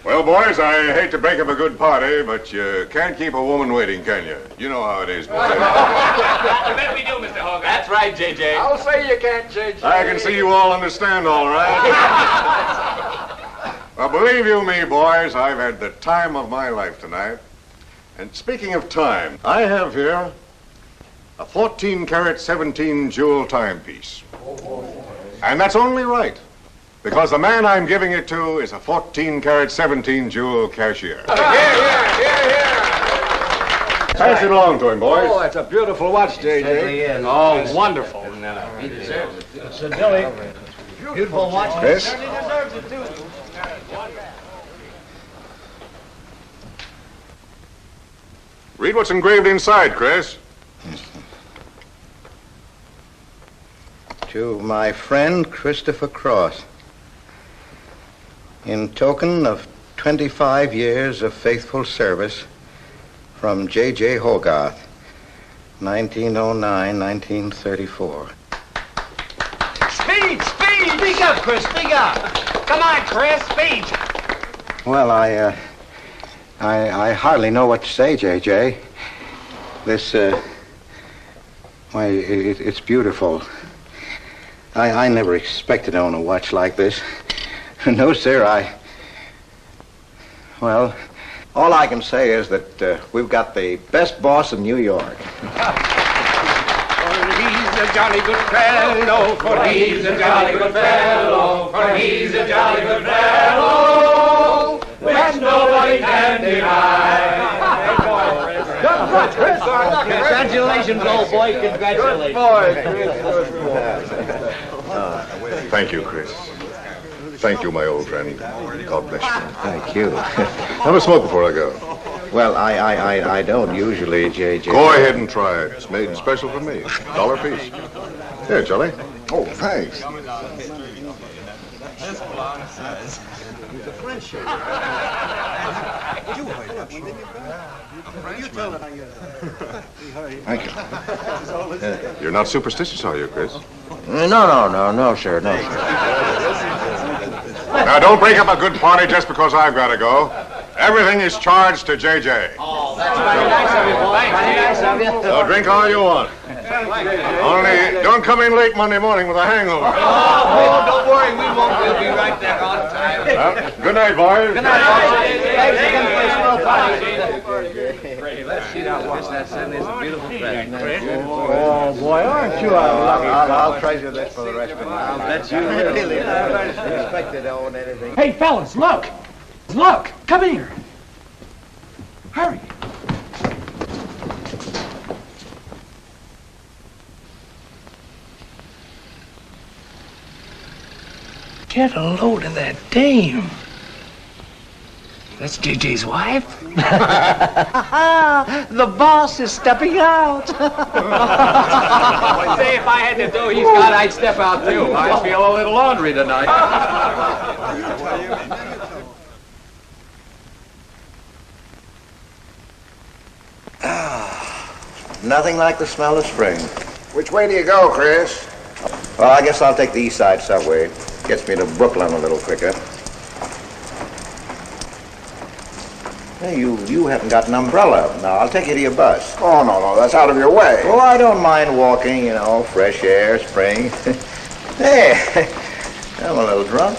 Well, boys, I hate to break up a good party, but you can't keep a woman waiting, can you? You know how it is. I bet we do, Mr. Hogan. That's right, J.J. I'll say you can't, J.J. I can see you all understand, all right. Well, believe you me, boys, I've had the time of my life tonight. And speaking of time, I have here a 14-karat, 17-jewel timepiece. And that's only right, because the man I'm giving it to is a 14-karat, 17-jewel cashier. Here. Pass it along to him, boys. Oh, that's a beautiful watch, J.J. Oh, wonderful. He deserves it. So, Billy, beautiful watch. Chris? He deserves it, too. Read what's engraved inside, Chris. To my friend Christopher Cross, in token of 25 years of faithful service, from J.J. Hogarth, 1909-1934. Speed! Speak up, Chris, speak up! Come on, Chris, speak! Well, I hardly know what to say, J.J. This, why, it's beautiful. I never expected to own a watch like this. No, sir, well, all I can say is that we've got the best boss in New York. For he's a jolly good fellow, for he's a jolly good fellow, for he's a jolly good fellow, which nobody can deny. Congratulations, old boy, congratulations. Good boy. Thank you, Chris. Thank you, my old friend. God bless you. Thank you. Have a smoke before I go. Well, I don't usually, J.J. Go ahead and try it. It's made special for me. $1 piece. Here, Charlie. Oh, thanks. Thank you. You're not superstitious, are you, Chris? No, sir, no. Now, don't break up a good party just because I've got to go. Everything is charged to J.J. Oh, that's very nice of you, boy. Very nice of you. So drink all you want. Only don't come in late Monday morning with a hangover. Oh, don't worry, we won't. We'll be right there on time. Well, good night, boys. Good night, boys. Thanks again for a small party. Let's see that watch. That certainly is a beautiful present. Oh, boy, aren't you a lucky I'll treasure this for the rest of my life. I'll bet you will. Really, I never expected to own anything. Hey, fellas, look! Look! Come here! Hurry! Get a load of that dame. That's JJ's wife. The boss is stepping out. Say, if I had to do he's got, I'd step out too. I feel a little laundry tonight. Nothing like the smell of spring. Which way do you go, Chris? Well, I guess I'll take the East Side subway. Gets me to Brooklyn a little quicker. Hey, you haven't got an umbrella. Now, I'll take you to your bus. Oh, no, that's out of your way. Oh, I don't mind walking, fresh air, spring. Hey, I'm a little drunk.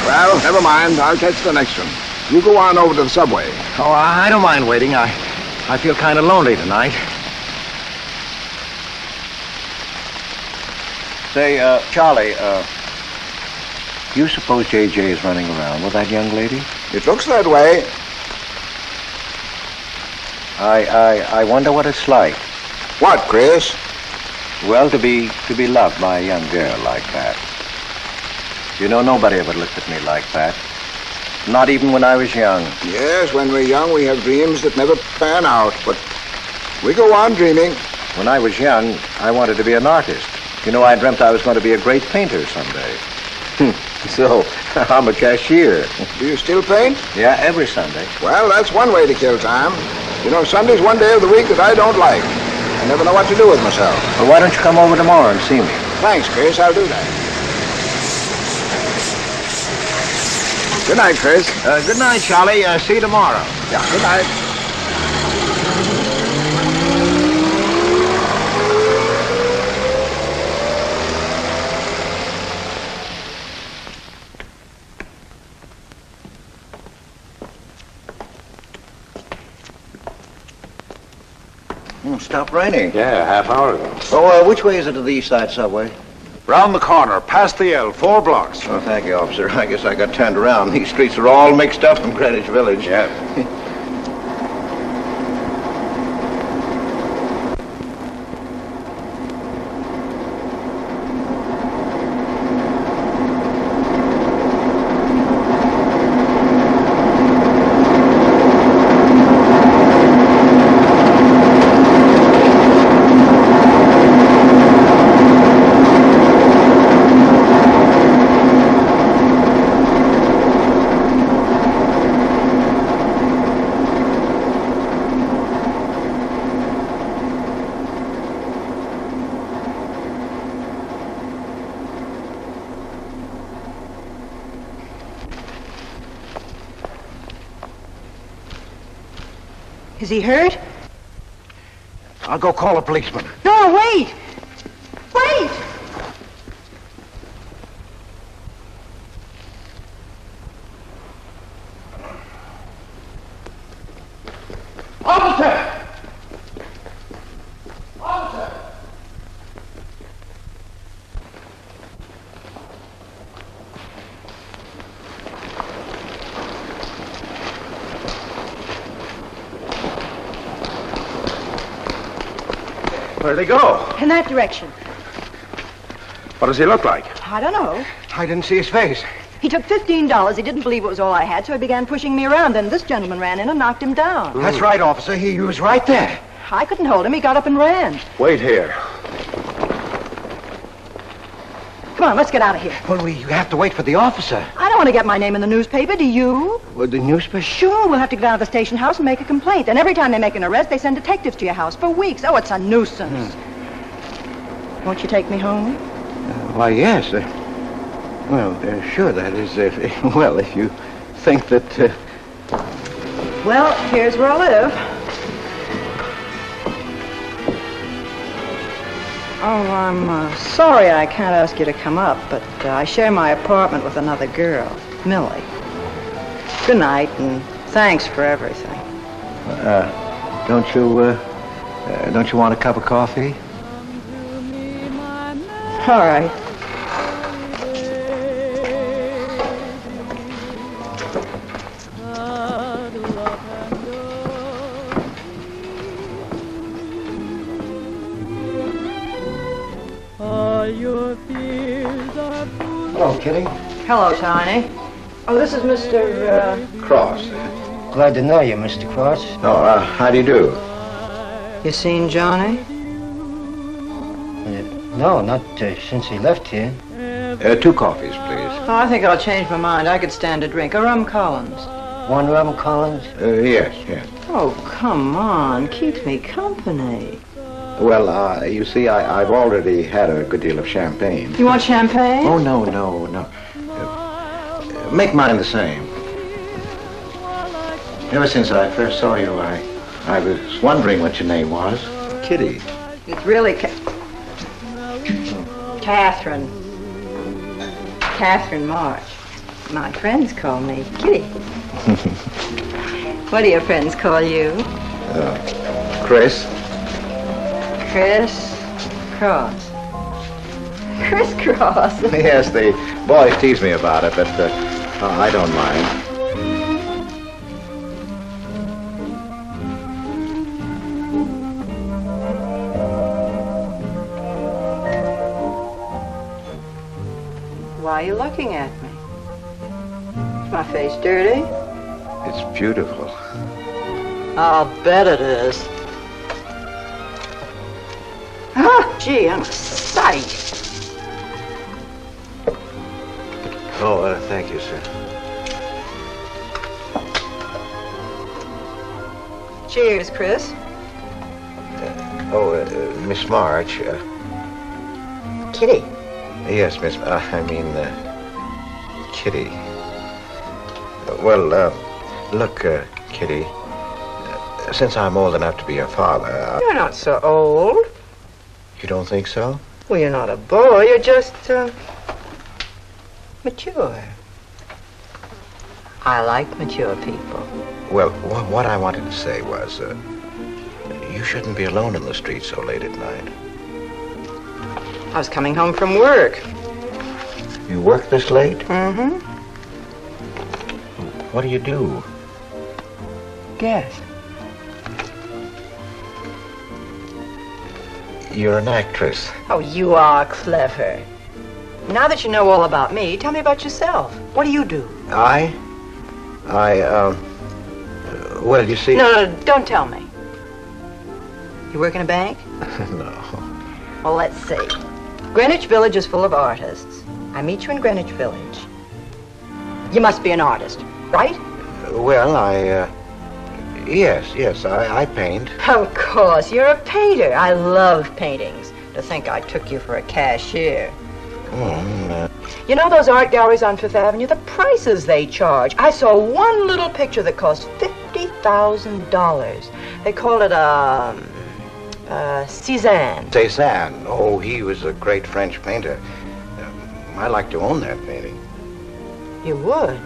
Well, never mind. I'll catch the next one. You go on over to the subway. Oh, I don't mind waiting. I feel kind of lonely tonight. Say, Charlie, you suppose J.J. is running around with that young lady? It looks that way. I wonder what it's like. What, Chris? Well, to be loved by a young girl like that. You know, nobody ever looked at me like that. Not even when I was young. Yes, when we're young, we have dreams that never pan out, but we go on dreaming. When I was young, I wanted to be an artist. You know, I dreamt I was going to be a great painter someday. So, I'm a cashier. Do you still paint? Yeah, every Sunday. Well, that's one way to kill time. You know, Sunday's one day of the week that I don't like. I never know what to do with myself. Well, why don't you come over tomorrow and see me? Thanks, Chris. I'll do that. Good night, Chris. Good night, Charlie. See you tomorrow. Yeah, good night. Stopped raining. Yeah, half hour ago. Oh, which way is it to the East Side Subway? Round the corner, past the L, 4 blocks. Oh, thank you, officer. I guess I got turned around. These streets are all mixed up in Greenwich Village. Yeah. Is he hurt? I'll go call a policeman. No, wait! Wait! Officer! Officer! Where'd they go? In that direction. What does he look like? I don't know. I didn't see his face. He took $15. He didn't believe it was all I had, so he began pushing me around. Then this gentleman ran in and knocked him down. That's right, officer. He was right there. I couldn't hold him. He got up and ran. Wait here. Come on, let's get out of here. Well, we have to wait for the officer. I don't want to get my name in the newspaper, do you? Well, the newspaper? Sure, we'll have to go down to the station house and make a complaint. And every time they make an arrest, they send detectives to your house for weeks. Oh, it's a nuisance. Won't you take me home? Why, yes. Sure, that is, well, if you think that... Well, here's where I live. Oh, I'm sorry I can't ask you to come up, but I share my apartment with another girl, Millie. Good night, and thanks for everything. Don't you want a cup of coffee? All right. Hello, Kitty. Hello, Tiny. Oh, this is Mr. Cross. Glad to know you, Mr. Cross. Oh, how do you do? You seen Johnny? No, not since he left here. 2 coffees, please. Oh, I think I'll change my mind. I could stand a drink. A rum Collins. One rum Collins? Yes. Oh, come on. Keeps me company. Well, you see, I've already had a good deal of champagne. You want champagne? Oh, no. Make mine the same. Ever since I first saw you, I was wondering what your name was. Kitty. It's really Catherine. Catherine March. My friends call me Kitty. What do your friends call you? Chris. Chris Cross. Chris Cross. Yes, the boys tease me about it, but I don't mind. Why are you looking at me? Is my face dirty? It's beautiful. I'll bet it is. Ah, gee, I'm a sight. Oh, thank you, sir. Cheers, Chris. Miss March. Kitty. Yes, Miss. Kitty. Look, Kitty. Since I'm old enough to be your father. You're not so old. You don't think so? Well, you're not a boy. You're just mature. I like mature people. Well, what I wanted to say was, you shouldn't be alone in the street so late at night. I was coming home from work. You work this late? Mm-hmm. What do you do? Guess. You're an actress. Oh, you are clever. Now that you know all about me, tell me about yourself. What do you do? Well, you see... No, don't tell me. You work in a bank? No. Well, let's see. Greenwich Village is full of artists. I meet you in Greenwich Village. You must be an artist, right? Well, Yes, I paint. Of course, you're a painter. I love paintings. To think I took you for a cashier. You know those art galleries on Fifth Avenue? The prices they charge. I saw one little picture that cost $50,000. They call it Cézanne. Cézanne. Oh, he was a great French painter. I'd like to own that painting. You would?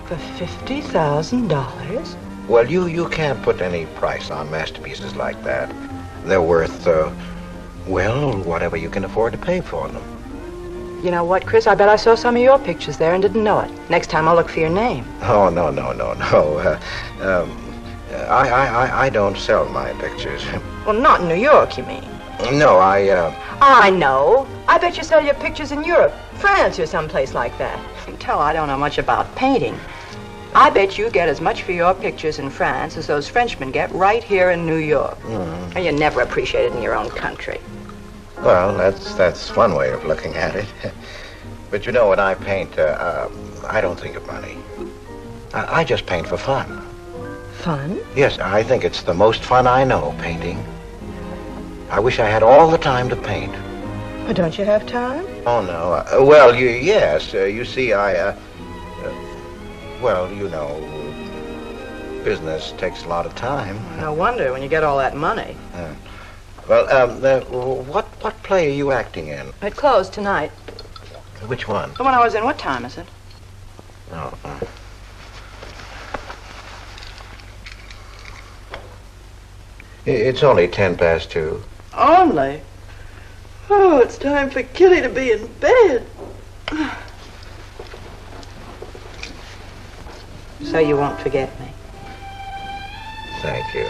For $50,000? Well, you can't put any price on masterpieces like that. They're worth, whatever you can afford to pay for them. You know what, Chris? I bet I saw some of your pictures there and didn't know it. Next time I'll look for your name. Oh, no. I don't sell my pictures. Well, not in New York, you mean? No, I know. I bet you sell your pictures in Europe, France, or someplace like that. You can tell I don't know much about painting. I bet you get as much for your pictures in France as those Frenchmen get right here in New York. And you're never appreciated in your own country. Well, that's one way of looking at it. But you know, when I paint, I don't think of money. I just paint for fun. Fun? Yes, I think it's the most fun I know, painting. I wish I had all the time to paint. Well, don't you have time? Oh, no. Yes. You see, business takes a lot of time. No wonder when you get all that money. What play are you acting in? It closed tonight. Which one? The one I was in. What time is it? Oh. It's only 2:10. Only? Oh, it's time for Kitty to be in bed. So you won't forget me. Thank you.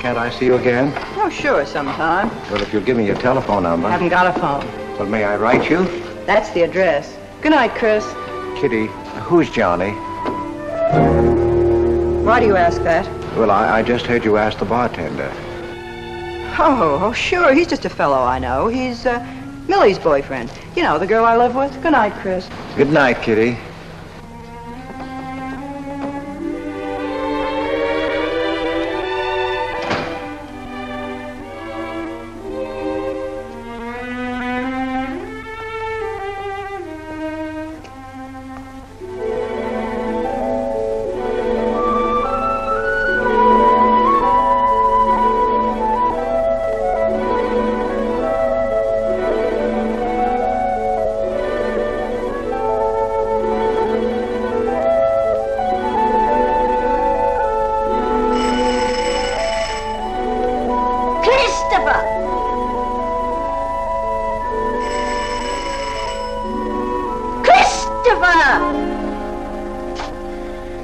Can't I see you again? Oh, sure, sometime. Well, if you'll give me your telephone number. I haven't got a phone. Well, may I write you? That's the address. Good night, Chris. Kitty, who's Johnny? Why do you ask that? Well, I just heard you ask the bartender. Oh, sure. He's just a fellow I know. He's Millie's boyfriend. You know, the girl I live with. Good night, Chris. Good night, Kitty.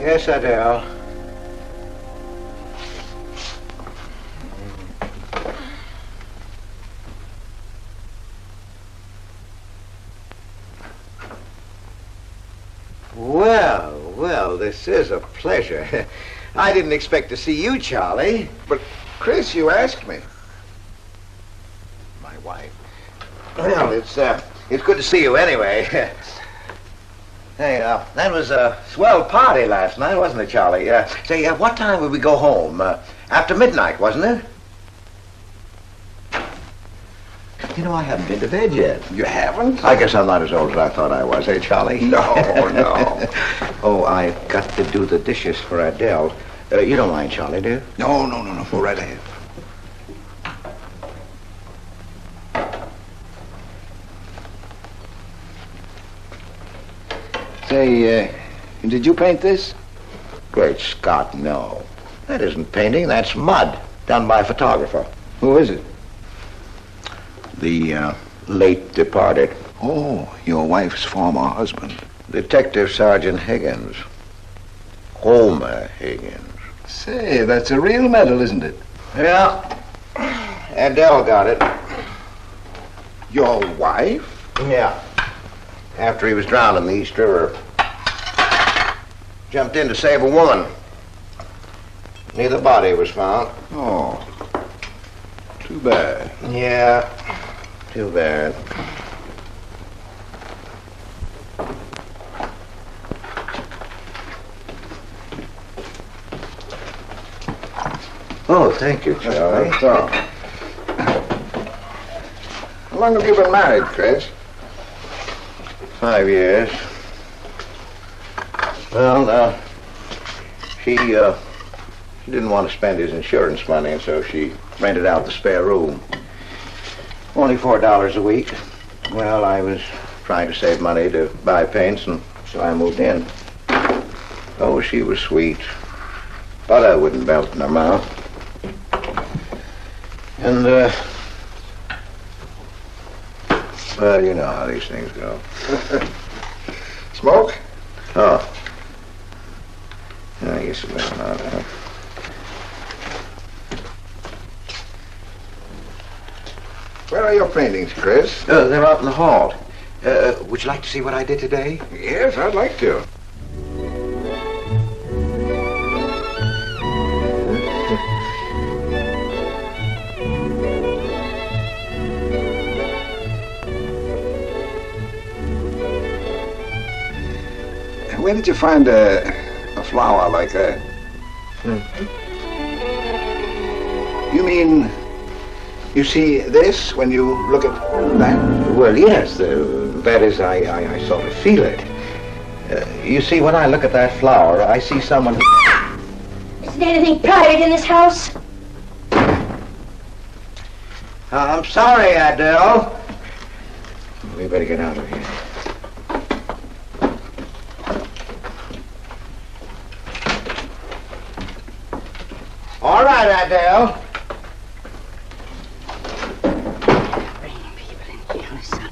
Yes, Adele. Well, this is a pleasure. I didn't expect to see you, Charlie. But, Chris, you asked me. my wife. Well, it's good to see you anyway. Hey, that was a swell party last night, wasn't it, Charlie? Say, what time would we go home? After midnight, wasn't it? You know, I haven't been to bed yet. You haven't? I guess I'm not as old as I thought I was, eh, Charlie? No, no. Oh, I got to do the dishes for Adele. You don't mind, Charlie, do you? No. Go right ahead. Say, did you paint this? Great Scott, no. That isn't painting, that's mud, done by a photographer. Who is it? The late departed Oh, your wife's former husband. Detective Sergeant Higgins. Homer Higgins. Say, that's a real medal, isn't it? Yeah. Adele got it. Your wife? Yeah. After he was drowned in the East River. Jumped in to save a woman. Neither body was found. Oh, too bad. Yeah, too bad. Oh, thank you, Charlie. That's all. How long have you been married, Chris? 5 years. Well, she didn't want to spend his insurance money, and so she rented out the spare room. Only $4 a week. Well, I was trying to save money to buy paints, and so I moved in. Oh, she was sweet. Butter wouldn't melt in her mouth. And, well, you know how these things go. Smoke? Oh. I guess it went out, huh? Where are your paintings, Chris? They're out in the hall. Would you like to see what I did today? Yes, I'd like to. Where did you find a flower like that? You mean you see this when you look at that? Well, yes. That is, I sort of feel it. You see, when I look at that flower, I see someone who... Isn't anything private in this house? I'm sorry, Adele. We better get out of here. All right, Adele. Bringing people in here, son.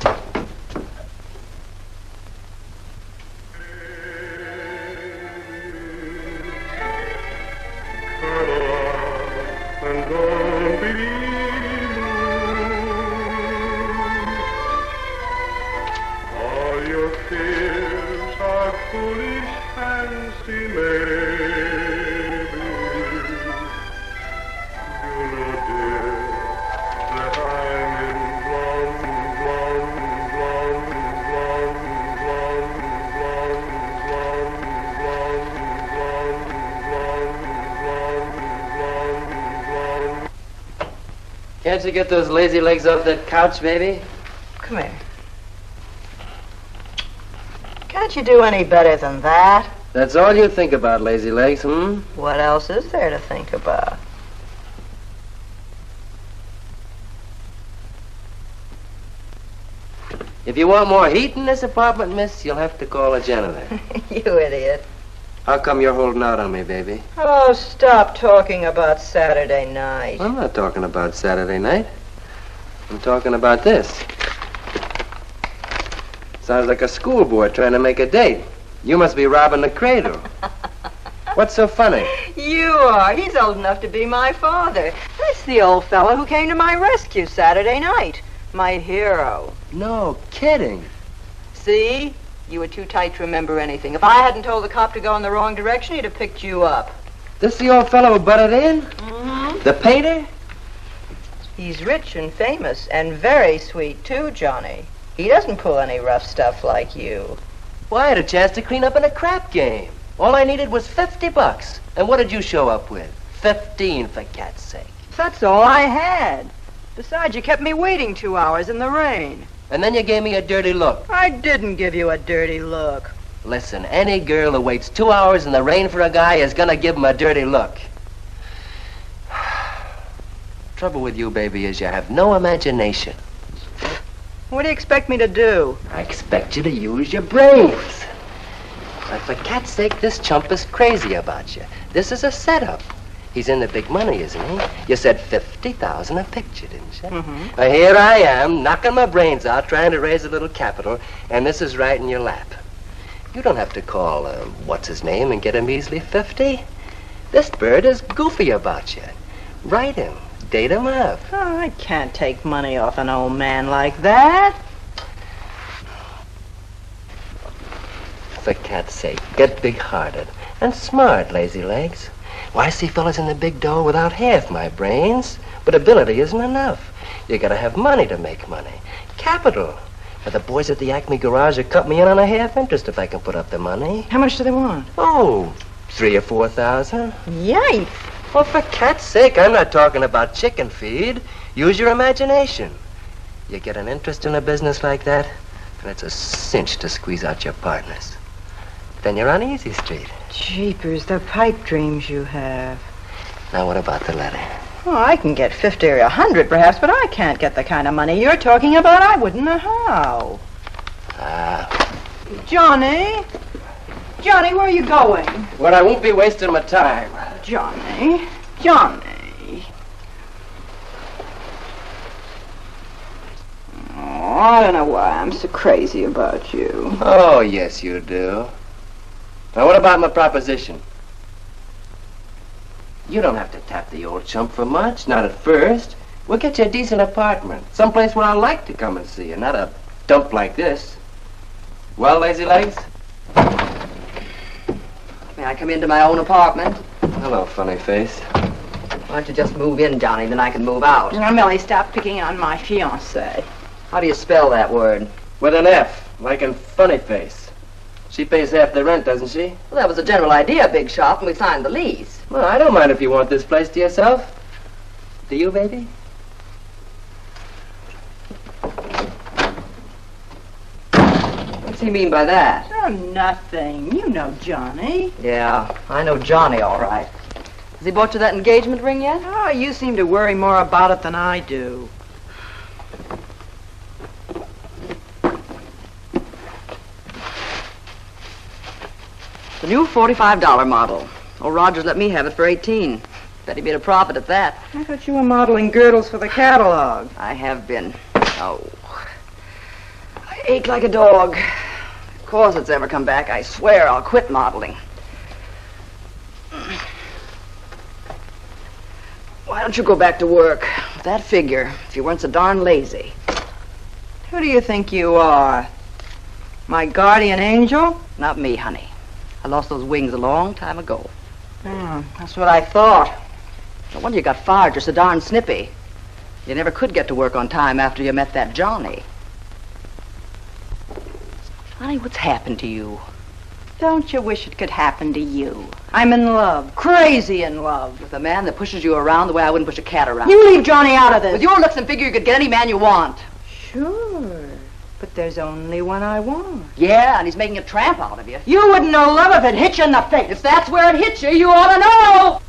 All your fears are foolish fancy made. Can't you get those lazy legs off that couch, baby? Come here. Can't you do any better than that? That's all you think about, lazy legs, hmm? What else is there to think about? If you want more heat in this apartment, miss, you'll have to call a janitor. You idiot. How come you're holding out on me, baby? Oh, stop talking about Saturday night. I'm not talking about Saturday night. I'm talking about this. Sounds like a schoolboy trying to make a date. You must be robbing the cradle. What's so funny? You are. He's old enough to be my father. That's the old fellow who came to my rescue Saturday night. My hero. No kidding. See? You were too tight to remember anything. If I hadn't told the cop to go in the wrong direction, he'd have picked you up. This the old fellow who butted in? Mm-hmm. The painter? He's rich and famous and very sweet, too, Johnny. He doesn't pull any rough stuff like you. Well, I had a chance to clean up in a crap game. All I needed was $50. And what did you show up with? 15, for cat's sake. That's all I had. Besides, you kept me waiting 2 hours in the rain. And then you gave me a dirty look. I didn't give you a dirty look. Listen, any girl who waits 2 hours in the rain for a guy is gonna give him a dirty look. Trouble with you, baby, is you have no imagination. What do you expect me to do? I expect you to use your brains. But for cat's sake, this chump is crazy about you. This is a setup. He's in the big money, isn't he? You said 50,000 a picture, didn't you? Mm-hmm. Well, here I am, knocking my brains out, trying to raise a little capital, and this is right in your lap. You don't have to call, what's his name, and get a measly 50. This bird is goofy about you. Write him. Date him up. Oh, I can't take money off an old man like that. For cat's sake, get big-hearted and smart, lazy legs. Why, I see fellas in the big dough without half my brains, but ability isn't enough. You gotta have money to make money. Capital. But the boys at the Acme garage will cut me in on a half interest if I can put up the money. How much do they want? Oh, 3,000 or 4,000. Yikes. Well, for cat's sake, I'm not talking about chicken feed. Use your imagination. You get an interest in a business like that, and it's a cinch to squeeze out your partners. Then you're on easy street. Jeepers, the pipe dreams you have. Now, what about the letter? Oh, I can get 50 or 100 perhaps, but I can't get the kind of money you're talking about. I wouldn't know how. Johnny? Johnny, where are you going? Well, I won't be wasting my time. Johnny? Johnny? Oh, I don't know why I'm so crazy about you. Oh, yes, you do. Now, what about my proposition? You don't have to tap the old chump for much, not at first. We'll get you a decent apartment, someplace where I like to come and see you, not a dump like this. Well, lazy legs? May I come into my own apartment? Hello, funny face. Why don't you just move in, Johnny, then I can move out. Now, Millie, stop picking on my fiancée. How do you spell that word? With an F, like in funny face. She pays half the rent, doesn't she? Well, that was the general idea, Big Shot, when we signed the lease. Well, I don't mind if you want this place to yourself. Do you, baby? What's he mean by that? Oh, nothing. You know Johnny. Yeah, I know Johnny all right. Has he bought you that engagement ring yet? Oh, you seem to worry more about it than I do. The new $45 model. Old Rogers let me have it for $18. Bet he made a profit at that. I thought you were modeling girdles for the catalog. I have been. Oh. I ache like a dog. If corsets ever come back, I swear I'll quit modeling. Why don't you go back to work? With that figure, if you weren't so darn lazy. Who do you think you are? My guardian angel? Not me, honey. I lost those wings a long time ago. That's what I thought. No wonder you got fired. You're so darn snippy. You never could get to work on time after you met that Johnny. Honey, what's happened to you? Don't you wish it could happen to you? I'm in love. Crazy in love. With a man that pushes you around the way I wouldn't push a cat around. You leave Johnny out of this. With your looks and figure, you could get any man you want. Sure. But there's only one I want. Yeah, and he's making a tramp out of you. You wouldn't know love if it hit you in the face. If that's where it hit you, you ought to know.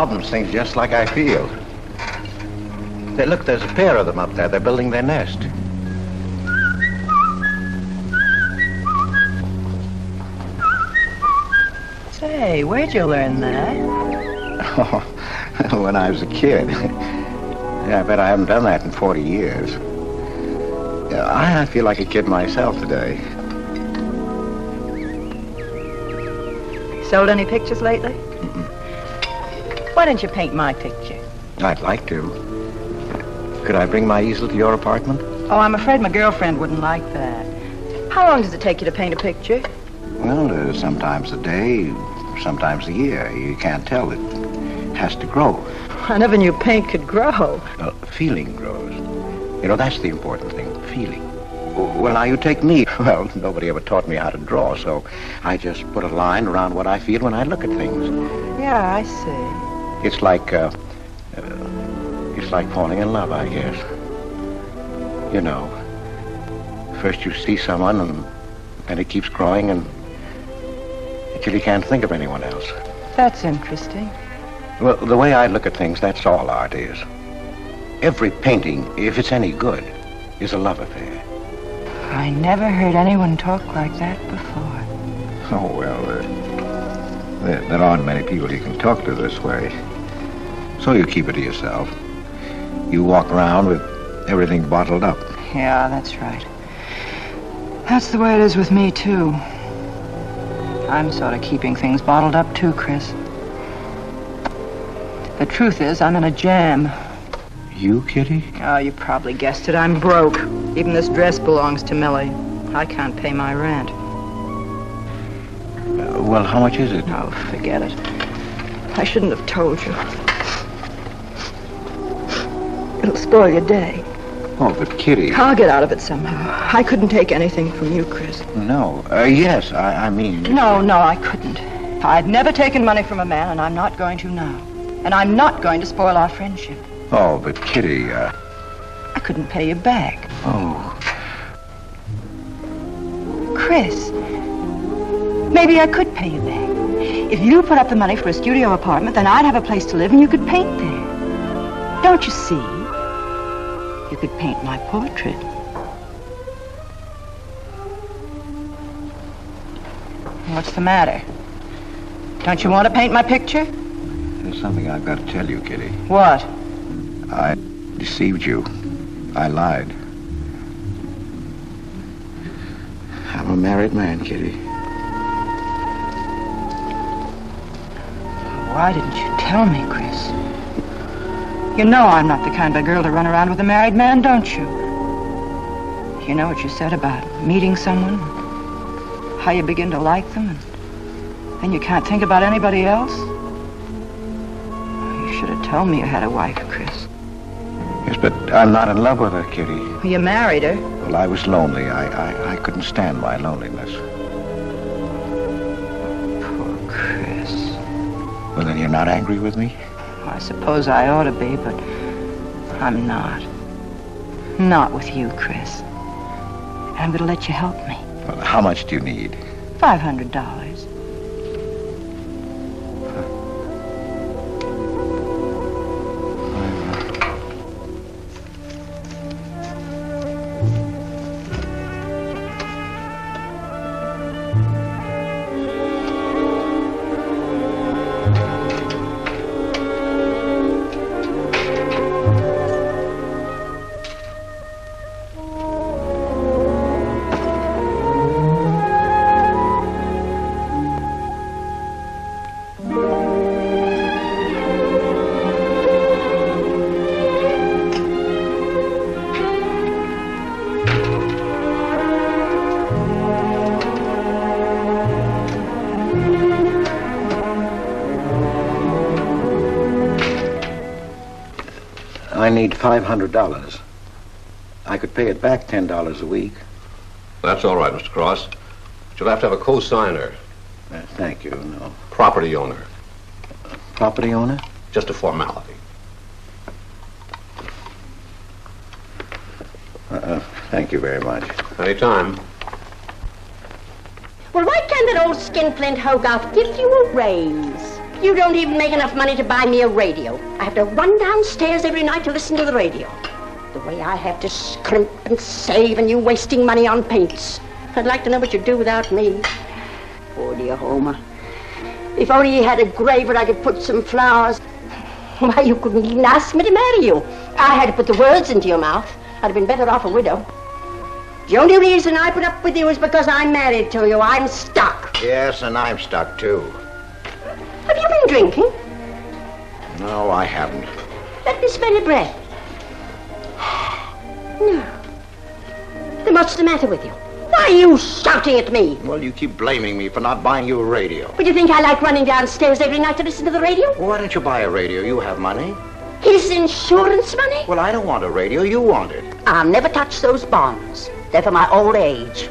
album sings just like I feel. Look, there's a pair of them up there. They're building their nest. Say, where'd you learn that? Oh, when I was a kid. Yeah, I bet I haven't done that in 40 years. Yeah, I feel like a kid myself today. Sold any pictures lately? Why don't you paint my picture? I'd like to. Could I bring my easel to your apartment? Oh, I'm afraid my girlfriend wouldn't like that. How long does it take you to paint a picture? Well, sometimes a day, sometimes a year. You can't tell. It has to grow. I never knew paint could grow. Feeling grows. You know, that's the important thing, feeling. Well, now you take me. Well, nobody ever taught me how to draw, so I just put a line around what I feel when I look at things. Yeah, I see. It's like falling in love, I guess. You know, first you see someone and then it keeps growing until you can't think of anyone else. That's interesting. Well, the way I look at things, that's all art is. Every painting, if it's any good, is a love affair. I never heard anyone talk like that before. Oh, well, there aren't many people you can talk to this way. So you keep it to yourself. You walk around with everything bottled up. Yeah, that's right. That's the way it is with me, too. I'm sort of keeping things bottled up, too, Chris. The truth is, I'm in a jam. You, Kitty? Oh, you probably guessed it. I'm broke. Even this dress belongs to Millie. I can't pay my rent. Well, how much is it? Oh, forget it. I shouldn't have told you. It'll spoil your day. Oh, but Kitty... I'll get out of it somehow. I couldn't take anything from you, Chris. No. Yes, I mean... No, I couldn't. I've never taken money from a man, and I'm not going to now. And I'm not going to spoil our friendship. Oh, but Kitty, I couldn't pay you back. Oh. Chris, maybe I could pay you back. If you put up the money for a studio apartment, then I'd have a place to live and you could paint there. Don't you see? You could paint my portrait. What's the matter? Don't you want to paint my picture? There's something I've got to tell you, Kitty. What? I deceived you. I lied. I'm a married man, Kitty. Why didn't you tell me, Chris? You know I'm not the kind of girl to run around with a married man, don't you? You know what you said about meeting someone, how you begin to like them, and then you can't think about anybody else? You should have told me you had a wife, Chris. Yes, but I'm not in love with her, Kitty. You married her. Well, I was lonely. I couldn't stand my loneliness. Poor Chris. Well, then you're not angry with me? I suppose I ought to be, but I'm not. Not with you, Chris. And I'm going to let you help me. Well, how much do you need? $500. I need $500. I could pay it back $10 a week. That's all right, Mr. Cross. But you'll have to have a co-signer. Thank you, no. Property owner. Property owner? Just a formality. Thank you very much. Anytime. Well, why can't that old skinflint Hogarth give you a raise? You don't even make enough money to buy me a radio. I have to run downstairs every night to listen to the radio. The way I have to scrimp and save and you wasting money on paints. I'd like to know what you'd do without me. Poor dear Homer. If only he had a grave where I could put some flowers. Why, you couldn't even ask me to marry you. I had to put the words into your mouth. I'd have been better off a widow. The only reason I put up with you is because I'm married to you. I'm stuck. Yes, and I'm stuck, too. Have you been drinking? No, I haven't. Let me smell your breath. No. Then what's the matter with you? Why are you shouting at me? Well, you keep blaming me for not buying you a radio. But you think I like running downstairs every night to listen to the radio? Well, why don't you buy a radio? You have money. His insurance money? Well, I don't want a radio. You want it. I'll never touch those bonds. They're for my old age.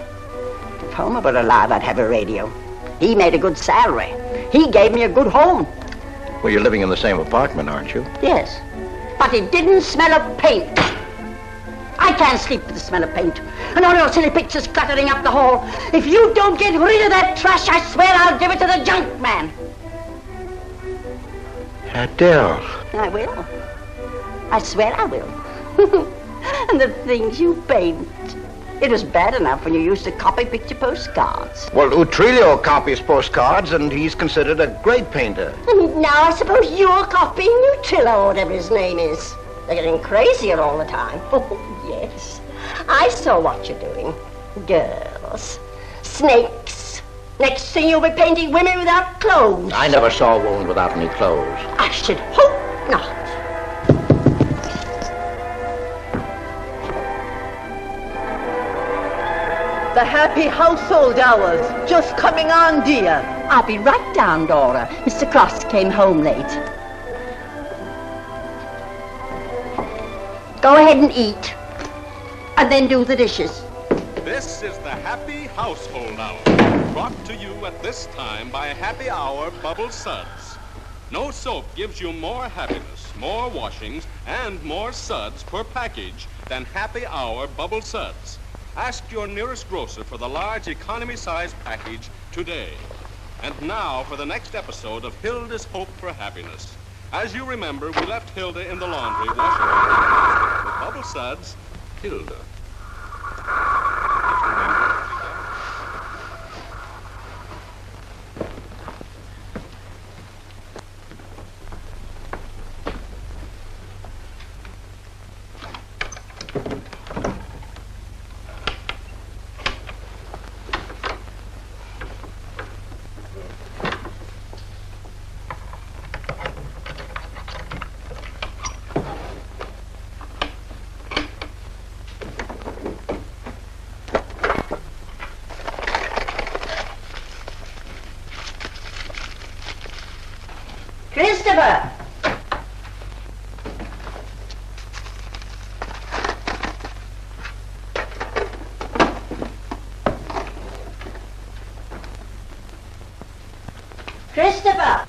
If Homer were alive, I'd have a radio. He made a good salary. He gave me a good home. Well, you're living in the same apartment, aren't you? Yes. But it didn't smell of paint. I can't sleep with the smell of paint. And all your silly pictures cluttering up the hall. If you don't get rid of that trash, I swear I'll give it to the junk man. Adele. I will. I swear I will. And the things you paint. It was bad enough when you used to copy picture postcards. Well, Utrillo copies postcards, and he's considered a great painter. And now I suppose you're copying Utrillo, or whatever his name is. They're getting crazier all the time. Oh, yes. I saw what you're doing. Girls. Snakes. Next thing you'll be painting women without clothes. I never saw a woman without any clothes. I should hope not. The happy household hours. Just coming on, dear. I'll be right down, Dora. Mr. Cross came home late. Go ahead and eat. And then do the dishes. This is the Happy Household Hour, brought to you at this time by Happy Hour Bubble Suds. No soap gives you more happiness, more washings, and more suds per package than Happy Hour Bubble Suds. Ask your nearest grocer for the large economy-sized package today. And now for the next episode of Hilda's Hope for Happiness. As you remember, we left Hilda in the laundry washing her. With Bubble Suds, Hilda. Christopher! Christopher!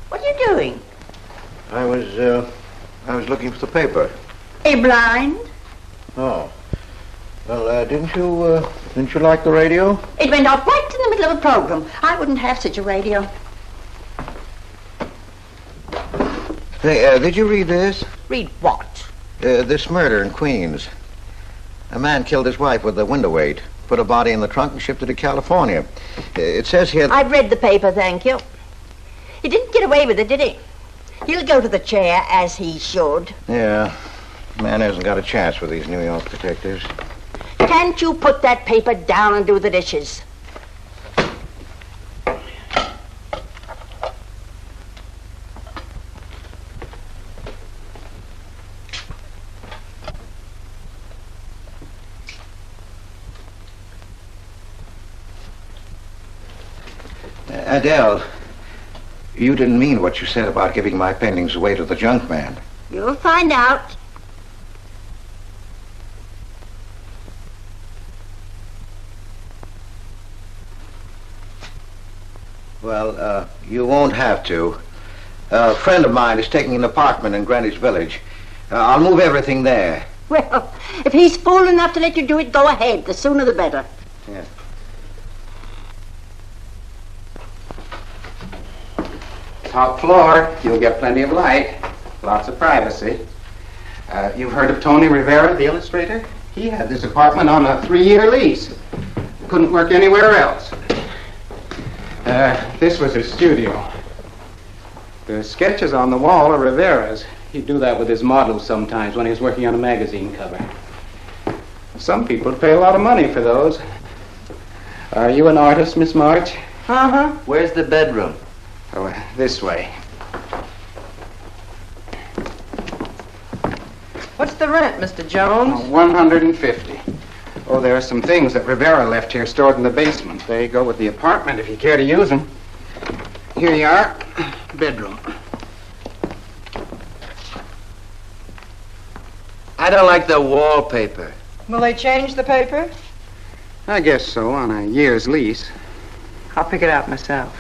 What are you doing? I was looking for the paper. Are you blind? Oh. Well, didn't you like the radio? It went off right in the middle of a program. I wouldn't have such a radio. Hey, did you read this? Read what? This murder in Queens. A man killed his wife with a window weight, put a body in the trunk and shipped it to California. It says here... I've read the paper, thank you. He didn't get away with it, did he? He'll go to the chair, as he should. Yeah. Man hasn't got a chance with these New York detectives. Can't you put that paper down and do the dishes? Adele, you didn't mean what you said about giving my paintings away to the junk man. You'll find out. Well, you won't have to. A friend of mine is taking an apartment in Greenwich Village. I'll move everything there. Well, if he's fool enough to let you do it, go ahead. The sooner the better. Yeah. Top floor, you'll get plenty of light, lots of privacy. You've heard of Tony Rivera, the illustrator? He had this apartment on a 3-year lease. Couldn't work anywhere else. This was his studio. The sketches on the wall are Rivera's. He'd do that with his models sometimes when he was working on a magazine cover. Some people pay a lot of money for those. Are you an artist, Miss March? Uh-huh. Where's the bedroom? Oh, this way. What's the rent, Mr. Jones? $150. Oh, there are some things that Rivera left here stored in the basement. They go with the apartment if you care to use them. Here you are. Bedroom. I don't like the wallpaper. Will they change the paper? I guess so, on a year's lease. I'll pick it out myself.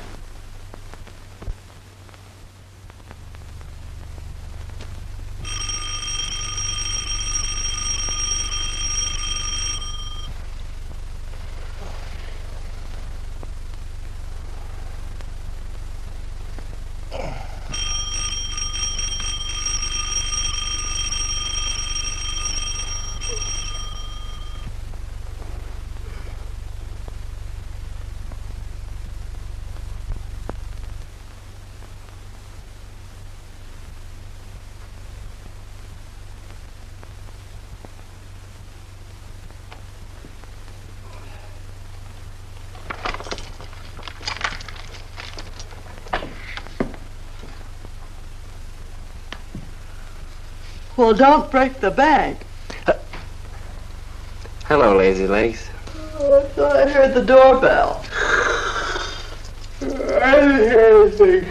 Well, don't break the bag. Hello, Lazy Legs. Oh, I thought I heard the doorbell. I didn't hear anything.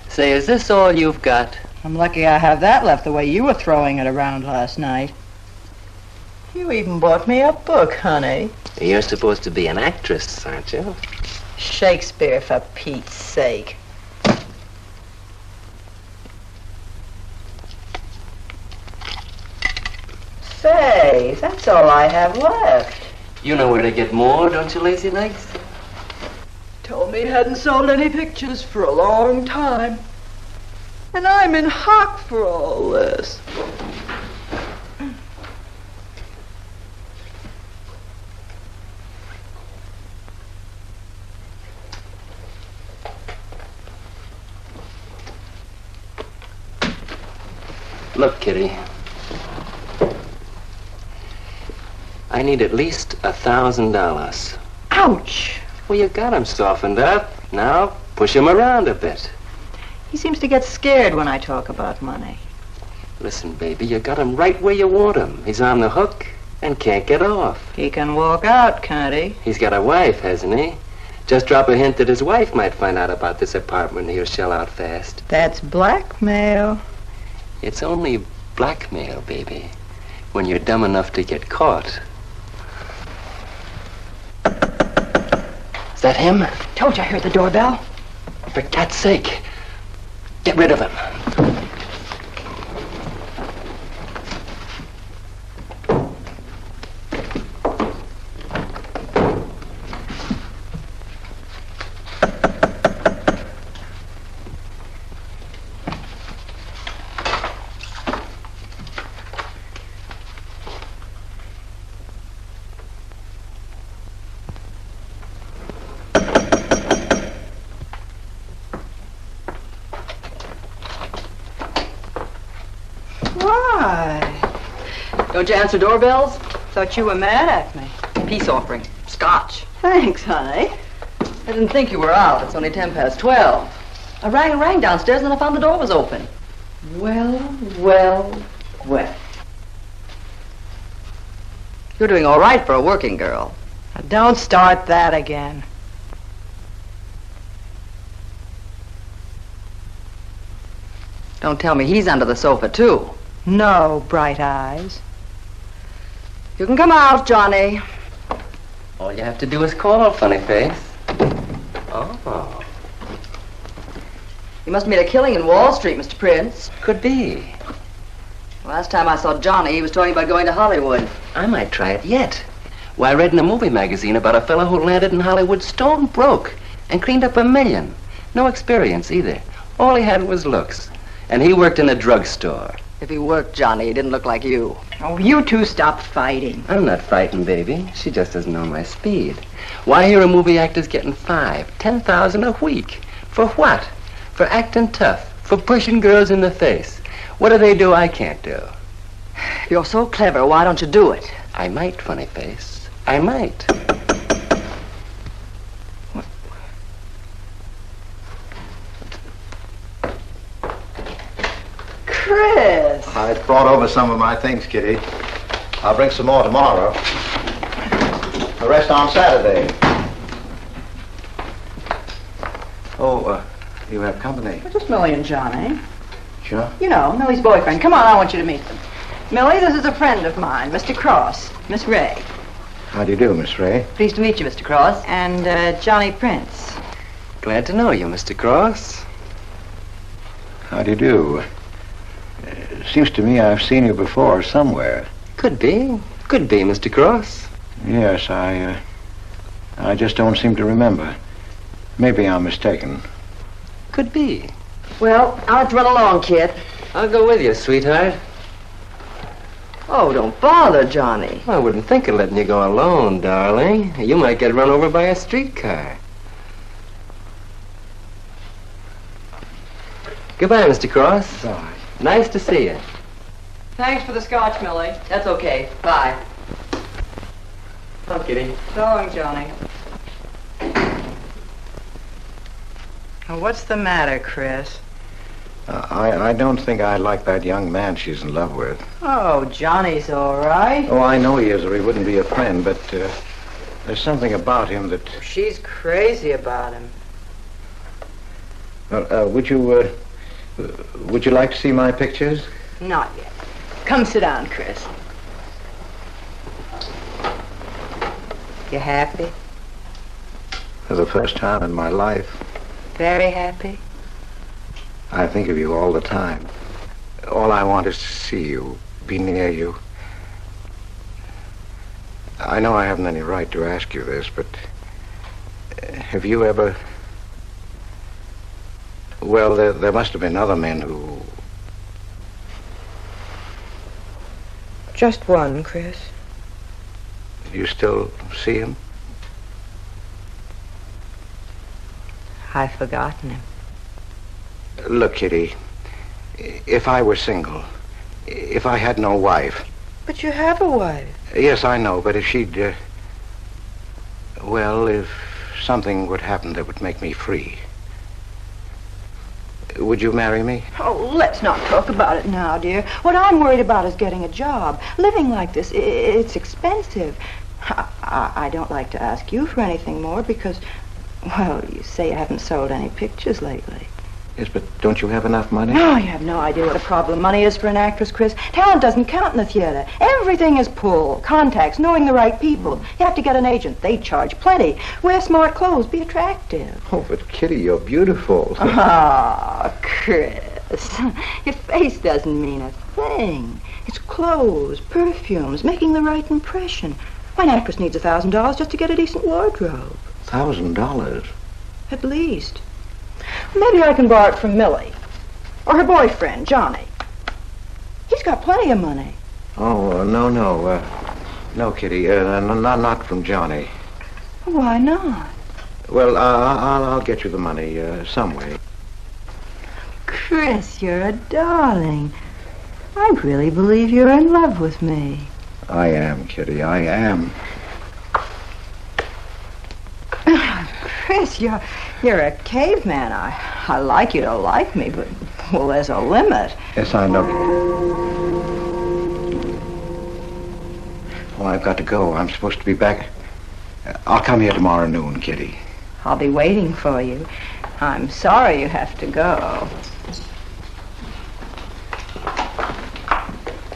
Say, is this all you've got? I'm lucky I have that left the way you were throwing it around last night. You even bought me a book, honey. You're supposed to be an actress, aren't you? Shakespeare, for Pete's sake. Say, that's all I have left. You know where to get more, don't you, Lazy Legs? Told me he hadn't sold any pictures for a long time. And I'm in hock for all this. Look, Kitty. I need at least $1,000. Ouch! Well, you got him softened up. Now, push him around a bit. He seems to get scared when I talk about money. Listen, baby, you got him right where you want him. He's on the hook and can't get off. He can walk out, can't he? He's got a wife, hasn't he? Just drop a hint that his wife might find out about this apartment and he'll shell out fast. That's blackmail. It's only blackmail, baby, when you're dumb enough to get caught. Is that him? Told you I heard the doorbell. For God's sake, get rid of him. Don't you answer doorbells? Thought you were mad at me. Peace offering. Scotch. Thanks, honey. I didn't think you were out. It's only 12:10. I rang downstairs and I found the door was open. Well. You're doing all right for a working girl. Now, don't start that again. Don't tell me he's under the sofa, too. No, bright eyes. You can come out, Johnny. All you have to do is call, funny face. Oh. You must have made a killing in Wall Street, Mr. Prince. Could be. Last time I saw Johnny, he was talking about going to Hollywood. I might try it yet. Why, I read in a movie magazine about a fellow who landed in Hollywood stone broke and cleaned up $1 million. No experience either. All he had was looks. And he worked in a drugstore. If he worked, Johnny, he didn't look like you. Oh, you two stop fighting. I'm not fighting, baby. She just doesn't know my speed. Why, here a movie actor's getting $5,000, $10,000 a week. For what? For acting tough. For pushing girls in the face. What do they do I can't do? You're so clever, why don't you do it? I might, funny face. I might. Chris! I brought over some of my things, Kitty. I'll bring some more tomorrow. The rest on Saturday. Oh, you have company. Well, just Millie and Johnny. Sure. You know, Millie's boyfriend. Come on, I want you to meet them. Millie, this is a friend of mine, Mr. Cross, Miss Ray. How do you do, Miss Ray? Pleased to meet you, Mr. Cross. And Johnny Prince. Glad to know you, Mr. Cross. How do you do? Seems to me I've seen you before somewhere. Could be. Could be, Mr. Cross. Yes, I just don't seem to remember. Maybe I'm mistaken. Could be. Well, I'll have to run along, kid. I'll go with you, sweetheart. Oh, don't bother, Johnny. I wouldn't think of letting you go alone, darling. You might get run over by a streetcar. Goodbye, Mr. Cross. Bye. Nice to see you. Thanks for the scotch, Millie. That's okay. Bye. Oh, Kitty. So long, Johnny. Now, what's the matter, Chris? I don't think I like that young man she's in love with. Oh, Johnny's all right. Oh, I know he is, or he wouldn't be a friend, but there's something about him that... She's crazy about him. Would you like to see my pictures? Not yet. Come sit down, Chris. You happy? For the first time in my life. Very happy? I think of you all the time. All I want is to see you, be near you. I know I haven't any right to ask you this, but have you ever... Well, there must have been other men who... Just one, Chris. You still see him? I've forgotten him. Look, Kitty, if I were single, if I had no wife... But you have a wife. Yes, I know, but if she'd... well, if something would happen that would make me free... Would you marry me? Oh, let's not talk about it now, dear. What I'm worried about is getting a job. Living like this, it's expensive. I don't like to ask you for anything more because, well, you say you haven't sold any pictures lately. Yes, but don't you have enough money? No, you have no idea what a problem money is for an actress, Chris. Talent doesn't count in the theater. Everything is pull, contacts, knowing the right people. You have to get an agent. They charge plenty. Wear smart clothes. Be attractive. Oh, but Kitty, you're beautiful. Ah, Chris. Your face doesn't mean a thing. It's clothes, perfumes, making the right impression. Why, an actress needs $1,000 just to get a decent wardrobe. $1,000? At least. Maybe I can borrow it from Millie. Or her boyfriend, Johnny. He's got plenty of money. Oh, no. No, Kitty. Not from Johnny. Why not? Well, I'll get you the money some way. Chris, you're a darling. I really believe you're in love with me. I am, Kitty. I am. Chris, you're a caveman. I like you to like me, but, well, there's a limit. Yes, I know. Well, I've got to go. I'm supposed to be back. I'll come here tomorrow noon, Kitty. I'll be waiting for you. I'm sorry you have to go.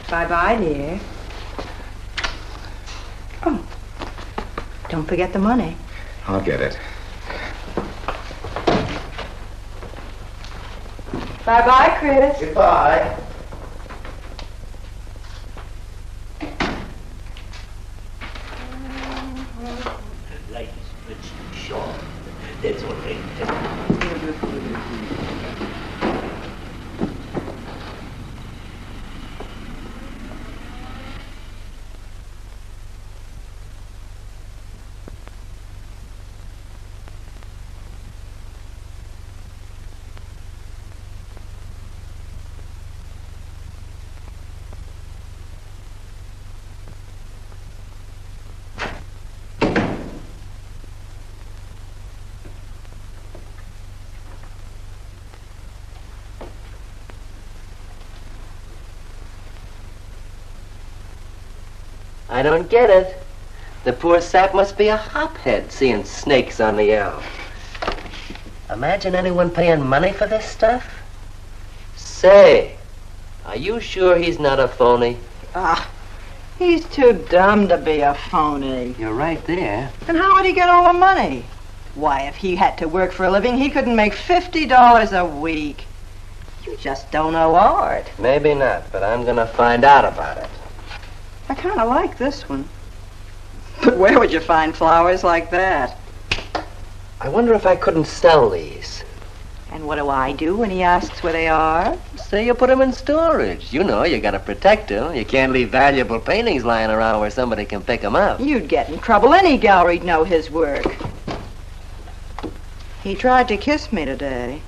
Bye-bye, dear. Oh, don't forget the money. I'll get it. Bye-bye, Chris. Goodbye. Sure. That's all right. I don't get it. The poor sap must be a hophead seeing snakes on the L. Imagine anyone paying money for this stuff. Say, are you sure he's not a phony? Ah, he's too dumb to be a phony. You're right there. And how would he get all the money? Why, if he had to work for a living, he couldn't make $50 a week. You just don't know art. Maybe not, but I'm gonna find out about it. I kind of like this one. But where would you find flowers like that? I wonder if I couldn't sell these. And what do I do when he asks where they are? Say you put them in storage. You know, you gotta protect them. You can't leave valuable paintings lying around where somebody can pick them up. You'd get in trouble. Any gallery'd know his work. He tried to kiss me today.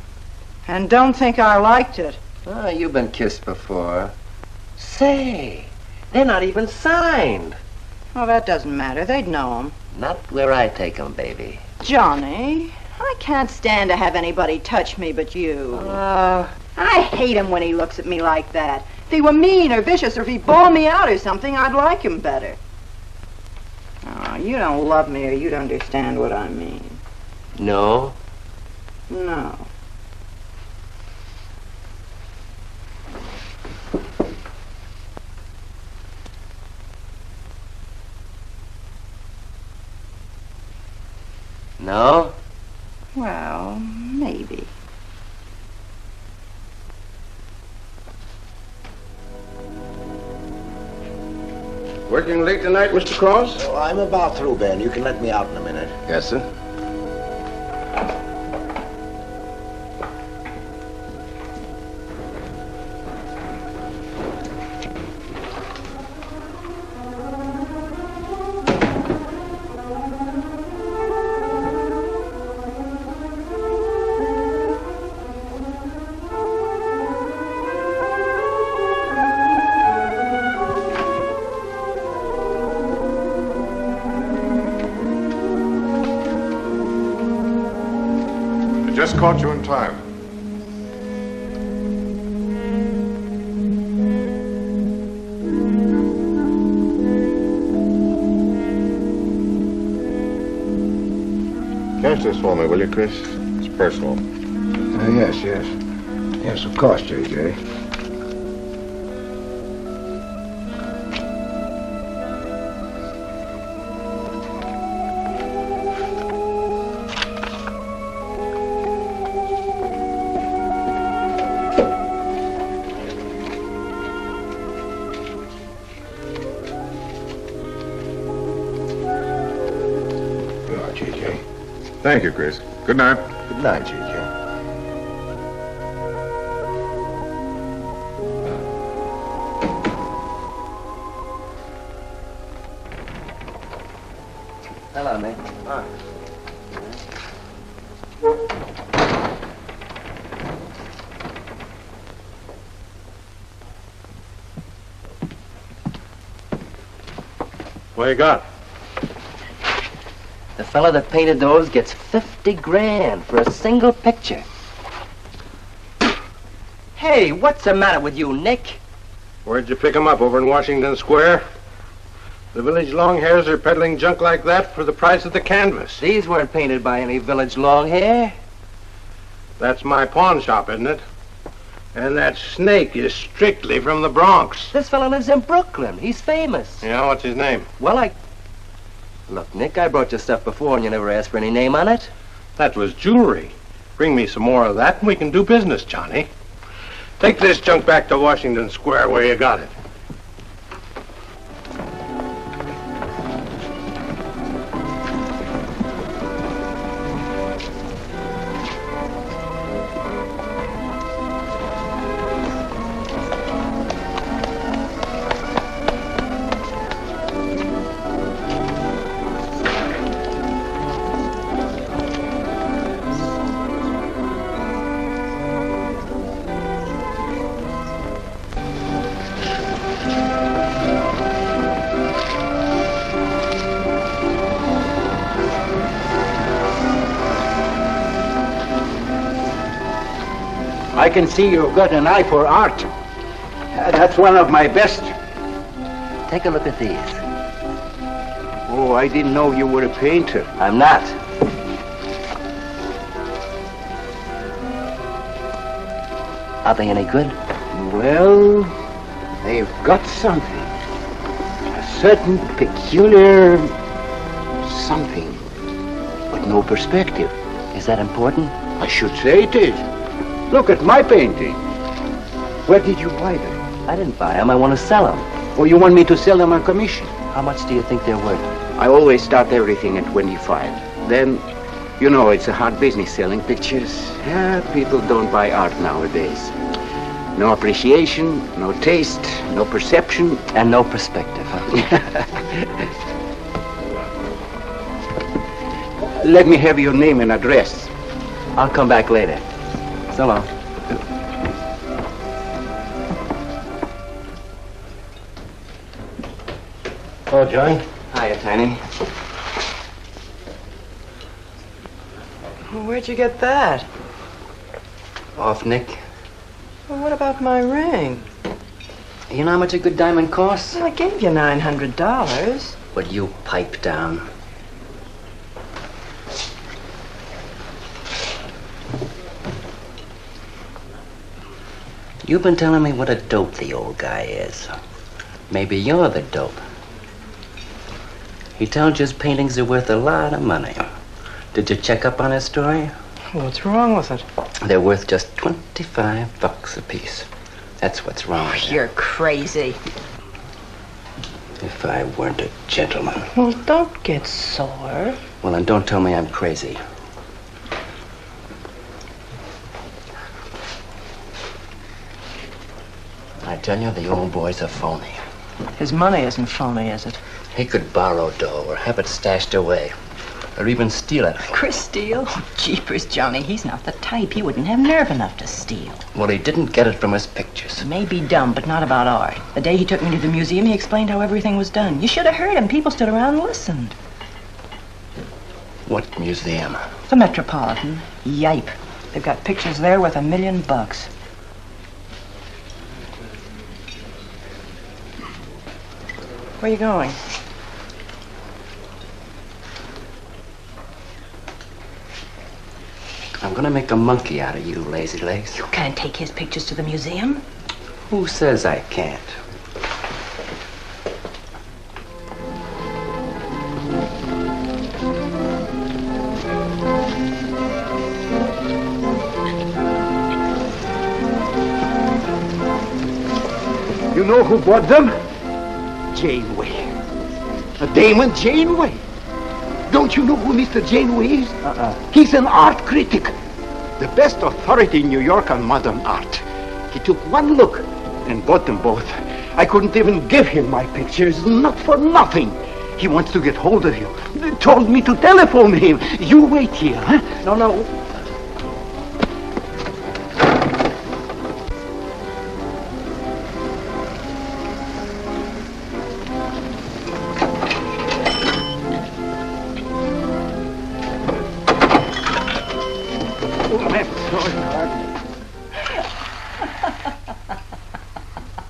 And don't think I liked it. Oh, you've been kissed before. Say, they're not even signed. Well, that doesn't matter. They'd know him. Not where I take them, baby. Johnny, I can't stand to have anybody touch me but you. I hate him when he looks at me like that. If he were mean or vicious or if he bawled me out or something, I'd like him better. Oh, you don't love me or you'd understand what I mean. No? No. No? Well, maybe. Working late tonight, Mr. Cross? Oh, I'm about through, Ben. You can let me out in a minute. Yes, sir. Just caught you in time. Cash this for me, will you, Chris? It's personal. Yes. Yes, of course, J.J. Thank you, Chris. Good night. Good night, J.J. Hello, Nick. Hi. What you got? The fella that painted those gets 50 grand for a single picture. Hey, what's the matter with you, Nick? Where'd you pick 'em up? Over in Washington Square? The village longhairs are peddling junk like that for the price of the canvas. These weren't painted by any village longhair. That's my pawn shop, isn't it? And that snake is strictly from the Bronx. This fella lives in Brooklyn. He's famous. Yeah, what's his name? Well, Look, Nick, I brought you stuff before and you never asked for any name on it. That was jewelry. Bring me some more of that and we can do business, Johnny. Take this junk back to Washington Square where you got it. I can see you've got an eye for art. That's one of my best. Take a look at these. Oh, I didn't know you were a painter. I'm not. Are they any good? Well, they've got something. A certain peculiar something, but no perspective. Is that important? I should say it is. Look at my painting. Where did you buy them? I didn't buy them. I want to sell them. Oh, you want me to sell them on commission? How much do you think they're worth? I always start everything at 25. Then, you know, it's a hard business selling pictures. Yeah, people don't buy art nowadays. No appreciation, no taste, no perception. And no perspective, huh? Let me have your name and address. I'll come back later. So long. Oh, Joan. Hiya, Tiny. Where'd you get that? Off Nick. Well, what about my ring? You know how much a good diamond costs? Well, I gave you $900. Would you pipe down? You've been telling me what a dope the old guy is. Maybe you're the dope. He tells you his paintings are worth a lot of money. Did you check up on his story? What's wrong with it? They're worth just $25 a piece. That's what's wrong with You're crazy. If I weren't a gentleman. Well, don't get sore. Well, then don't tell me I'm crazy. I tell you, the old boy's a phony. His money isn't phony, is it? He could borrow dough or have it stashed away. Or even steal it. Chris steal? Oh, jeepers, Johnny, he's not the type. He wouldn't have nerve enough to steal. Well, he didn't get it from his pictures. He may be dumb, but not about art. The day he took me to the museum, he explained how everything was done. You should have heard him. People stood around and listened. What museum? The Metropolitan. Yipe. They've got pictures there worth $1 million. Where are you going? I'm gonna make a monkey out of you, lazy legs. You can't take his pictures to the museum. Who says I can't? You know who bought them? Janeway. A Damon Janeway. Don't you know who Mr. Janeway is? He's an art critic. The best authority in New York on modern art. He took one look and bought them both. I couldn't even give him my pictures, not for nothing. He wants to get hold of you. Told me to telephone him. You wait here, huh? No.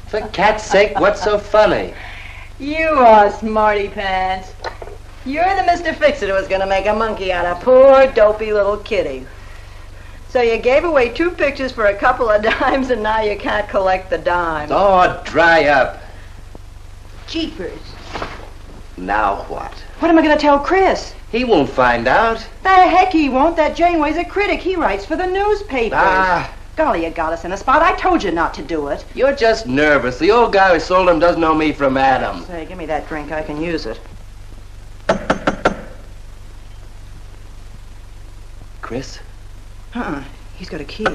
For cat's sake, what's so funny? You are smarty pants. You're the Mr. Fix-It who was going to make a monkey out of poor, dopey little kitty. So you gave away 2 pictures for a couple of dimes, and now you can't collect the dimes. Oh, dry up. Jeepers. Now what? What am I going to tell Chris? He won't find out. The heck he won't. That Janeway's a critic. He writes for the newspapers. Ah. Golly, you got us in a spot. I told you not to do it. You're just nervous. The old guy who sold him doesn't know me from Adam. Say, give me that drink. I can use it. Chris? He's got a key.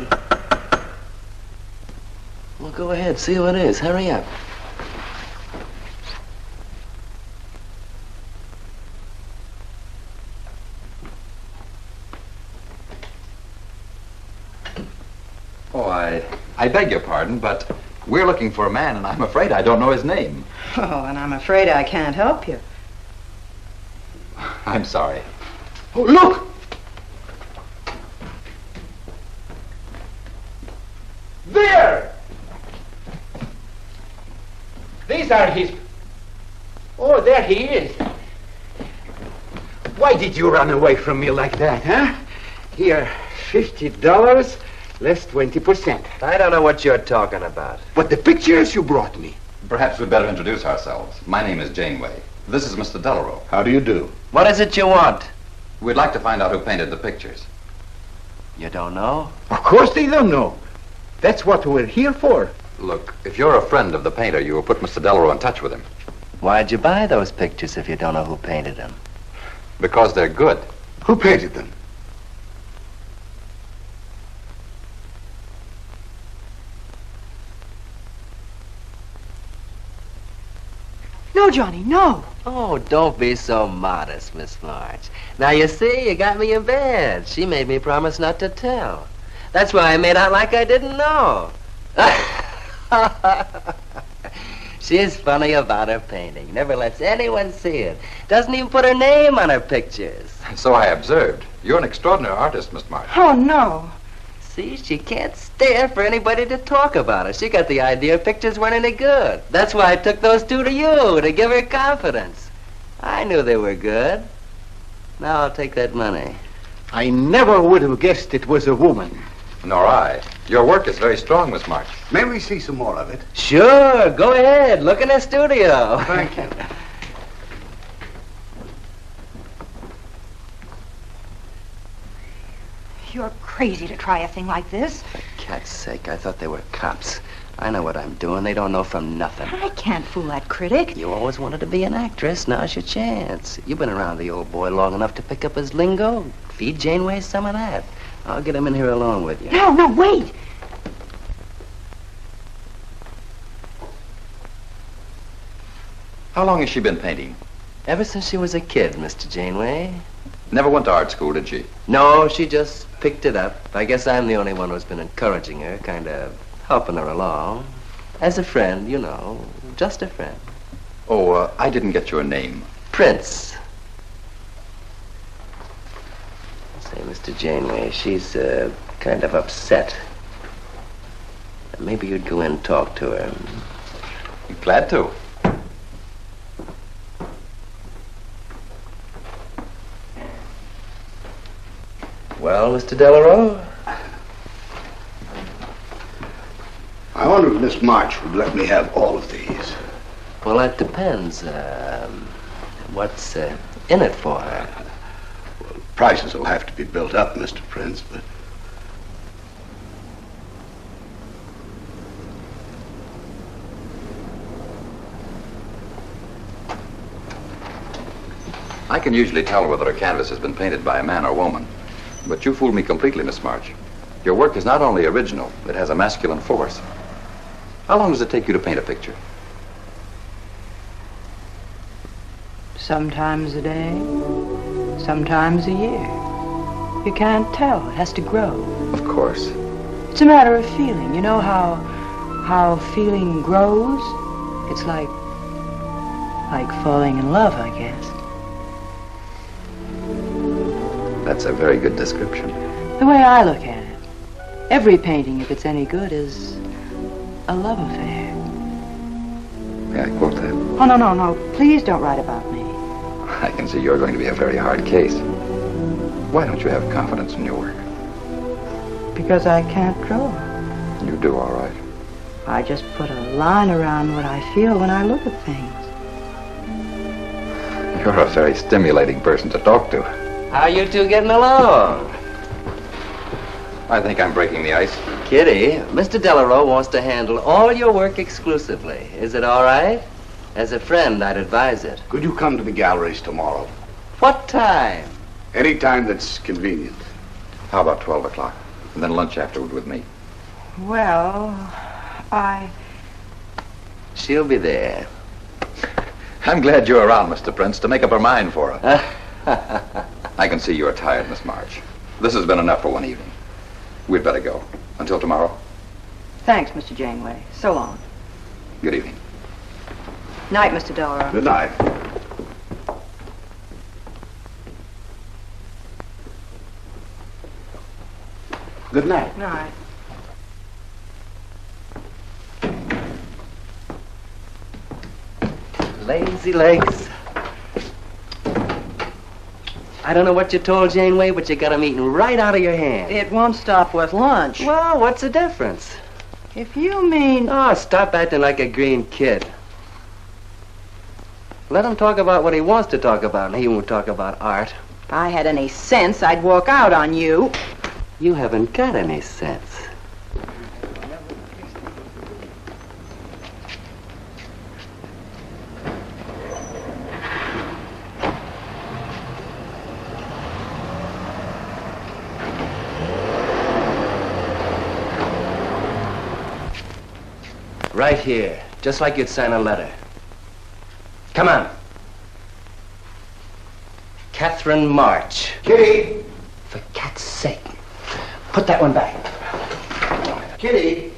Well, go ahead. See who it is. Hurry up. Oh, I beg your pardon, but we're looking for a man, and I'm afraid I don't know his name. Oh, and I'm afraid I can't help you. I'm sorry. Oh, look! These are his... Oh, there he is. Why did you run away from me like that, huh? Here, $50, less 20%. I don't know what you're talking about. But the pictures you brought me. Perhaps we'd better introduce ourselves. My name is Janeway. This is Mr. Delarue. How do you do? What is it you want? We'd like to find out who painted the pictures. You don't know? Of course they don't know. That's what we're here for. Look, if you're a friend of the painter, you will put Mr. Delarue in touch with him. Why'd you buy those pictures if you don't know who painted them? Because they're good. Who painted them? No, Johnny, no. Oh, don't be so modest, Miss March. Now, you see, you got me in bed. She made me promise not to tell. That's why I made out like I didn't know. She's funny about her painting. Never lets anyone see it. Doesn't even put her name on her pictures. So I observed. You're an extraordinary artist, Miss March. Oh, no. See, she can't stand for anybody to talk about her. She got the idea pictures weren't any good. That's why I took those two to you, to give her confidence. I knew they were good. Now I'll take that money. I never would have guessed it was a woman. Nor I. Your work is very strong, Miss March. May we see some more of it? Sure, go ahead. Look in the studio. Thank you. You're crazy to try a thing like this. For cat's sake, I thought they were cops. I know what I'm doing. They don't know from nothing. I can't fool that critic. You always wanted to be an actress. Now's your chance. You've been around the old boy long enough to pick up his lingo. Feed Janeway some of that. I'll get him in here alone with you. No, wait. How long has she been painting? Ever since she was a kid, Mr. Janeway. Never went to art school, did she? No, she just picked it up. I guess I'm the only one who's been encouraging her, kind of helping her along. As a friend, you know, just a friend. Oh, I didn't get your name. Prince. Say, Mr. Janeway, she's kind of upset. Maybe you'd go in and talk to her. Glad to. Well, Mr. Delarue? I wonder if Miss March would let me have all of these. Well, that depends. What's in it for her? Well, prices will have to be built up, Mr. Prince, but... I can usually tell whether a canvas has been painted by a man or woman. But you fooled me completely, Miss March. Your work is not only original, it has a masculine force. How long does it take you to paint a picture? Sometimes a day, sometimes a year. You can't tell. It has to grow. Of course. It's a matter of feeling. You know how feeling grows? It's like falling in love, I guess. That's a very good description. The way I look at it, every painting, if it's any good, is a love affair. May I quote that? Oh, no. Please don't write about me. I can see you're going to be a very hard case. Why don't you have confidence in your work? Because I can't draw. You do all right. I just put a line around what I feel when I look at things. You're a very stimulating person to talk to. How you two getting along? I think I'm breaking the ice. Kitty, Mr. Delarue wants to handle all your work exclusively. Is it all right? As a friend, I'd advise it. Could you come to the galleries tomorrow? What time? Any time that's convenient. How about 12 o'clock? And then lunch afterward with me. Well, She'll be there. I'm glad you're around, Mr. Prince, to make up her mind for her. I can see you're tired, Miss March. This has been enough for one evening. We'd better go. Until tomorrow. Thanks, Mr. Janeway. So long. Good evening. Night, Mr. Delarue. Good night. Good night. Night. Lazy legs. I don't know what you told Janeway, but you got 'em eating right out of your hand. It won't stop with lunch. Well, what's the difference? If you mean... Oh, stop acting like a green kid. Let him talk about what he wants to talk about, and he won't talk about art. If I had any sense, I'd walk out on you. You haven't got any sense. Right here, just like you'd sign a letter. Come on. Catherine March. Kitty! For cat's sake. Put that one back. Kitty!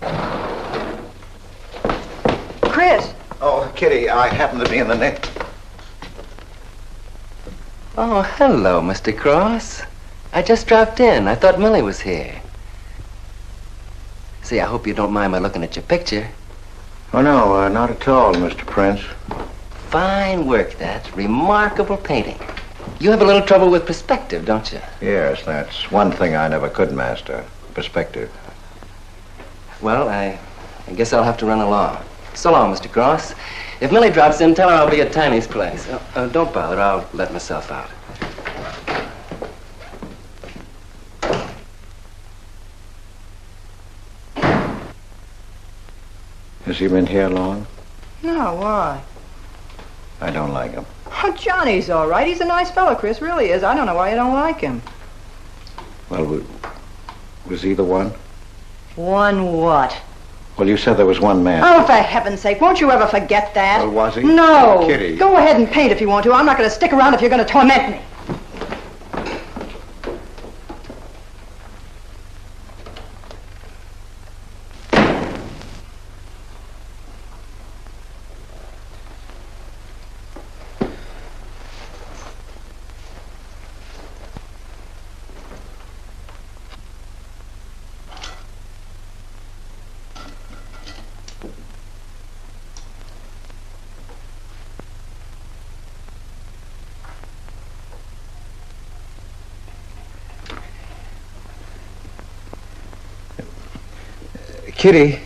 Chris! Oh, Kitty, I happen to be in the nick. Oh, hello, Mr. Cross. I just dropped in. I thought Millie was here. See, I hope you don't mind my looking at your picture. Oh, no, not at all, Mr. Prince. Fine work, that. Remarkable painting. You have a little trouble with perspective, don't you? Yes, that's one thing I never could master. Perspective. Well, I guess I'll have to run along. So long, Mr. Cross. If Millie drops in, tell her I'll be at Tiny's place. Don't bother. I'll let myself out. Has he been here long? No, why? I don't like him. Oh, Johnny's all right. He's a nice fellow, Chris, really is. I don't know why you don't like him. Well, was he the one? One what? Well, you said there was one man. Oh, for heaven's sake, won't you ever forget that? Well, was he? No. Oh, Kitty. Go ahead and paint if you want to. I'm not going to stick around if you're going to torment me. Kitty.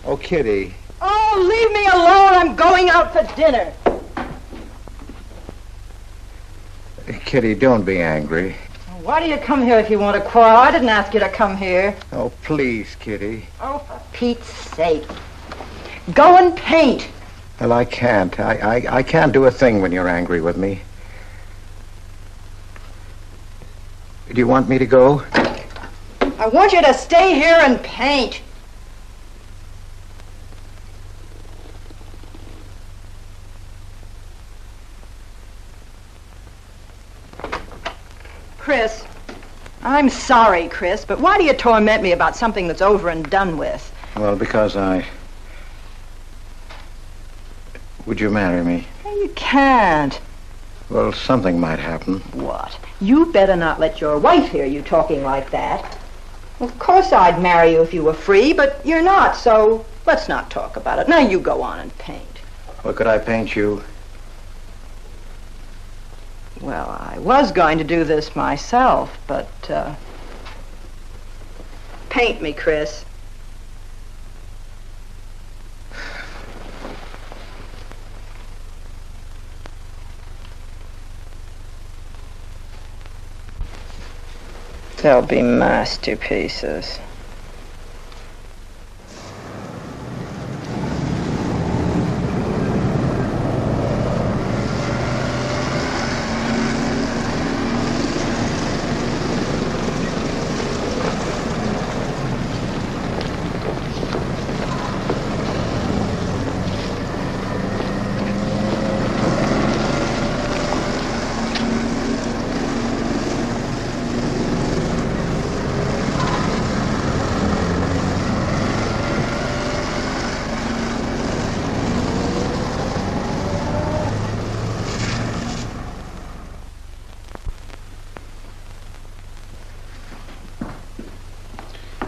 Oh, Kitty. Oh, leave me alone. I'm going out for dinner. Kitty, don't be angry. Why do you come here if you want to quarrel? I didn't ask you to come here. Oh, please, Kitty. Oh, for Pete's sake. Go and paint. Well, I can't. I can't do a thing when you're angry with me. Do you want me to go? I want you to stay here and paint. Chris, I'm sorry, Chris, but why do you torment me about something that's over and done with? Well, because Would you marry me? You can't. Well, something might happen. What? You better not let your wife hear you talking like that. Of course I'd marry you if you were free, but you're not, so let's not talk about it. Now you go on and paint. Well, could I paint you? Well, I was going to do this myself, but, paint me, Chris. They'll be masterpieces.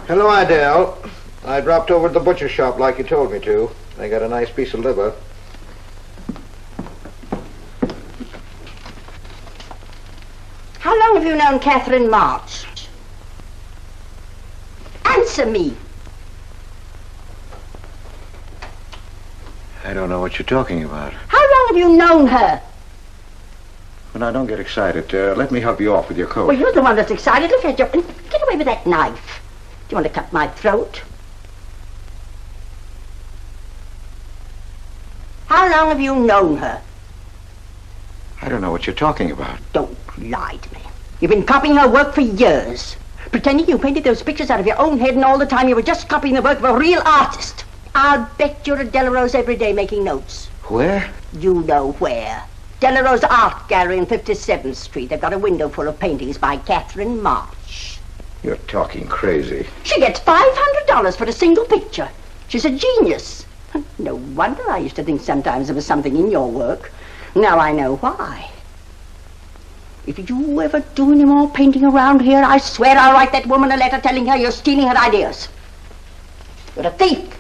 Hello, Adele. I dropped over to the butcher shop like you told me to. They got a nice piece of liver. How long have you known Catherine March? Answer me. I don't know what you're talking about. How long have you known her? Well, now, don't get excited. Let me help you off with your coat. Well, you're the one that's excited. Look at you. Get away with that knife. Do you want to cut my throat? How long have you known her? I don't know what you're talking about. Don't lie to me. You've been copying her work for years. Pretending you painted those pictures out of your own head, and all the time you were just copying the work of a real artist. I'll bet you're at Delarose every day making notes. Where? You know where. Delarose Art Gallery in 57th Street. They've got a window full of paintings by Catherine March. You're talking crazy. She gets $500 for a single picture. She's a genius. No wonder I used to think sometimes there was something in your work. Now I know why. If you ever do any more painting around here, I swear I'll write that woman a letter telling her you're stealing her ideas. You're a thief.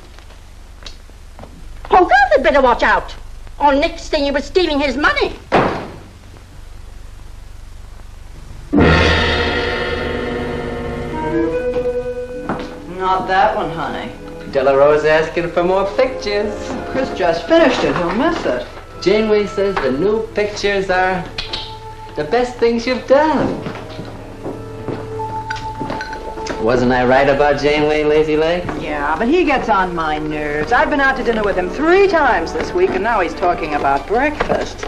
Oh, God, they'd better watch out. Or next thing you were stealing his money. Not that one, honey. Delarose asking for more pictures. Chris just finished it. He'll miss it. Janeway says the new pictures are the best things you've done. Wasn't I right about Janeway, Lazy Legs? Yeah, but he gets on my nerves. I've been out to dinner with him 3 times this week, and now he's talking about breakfast.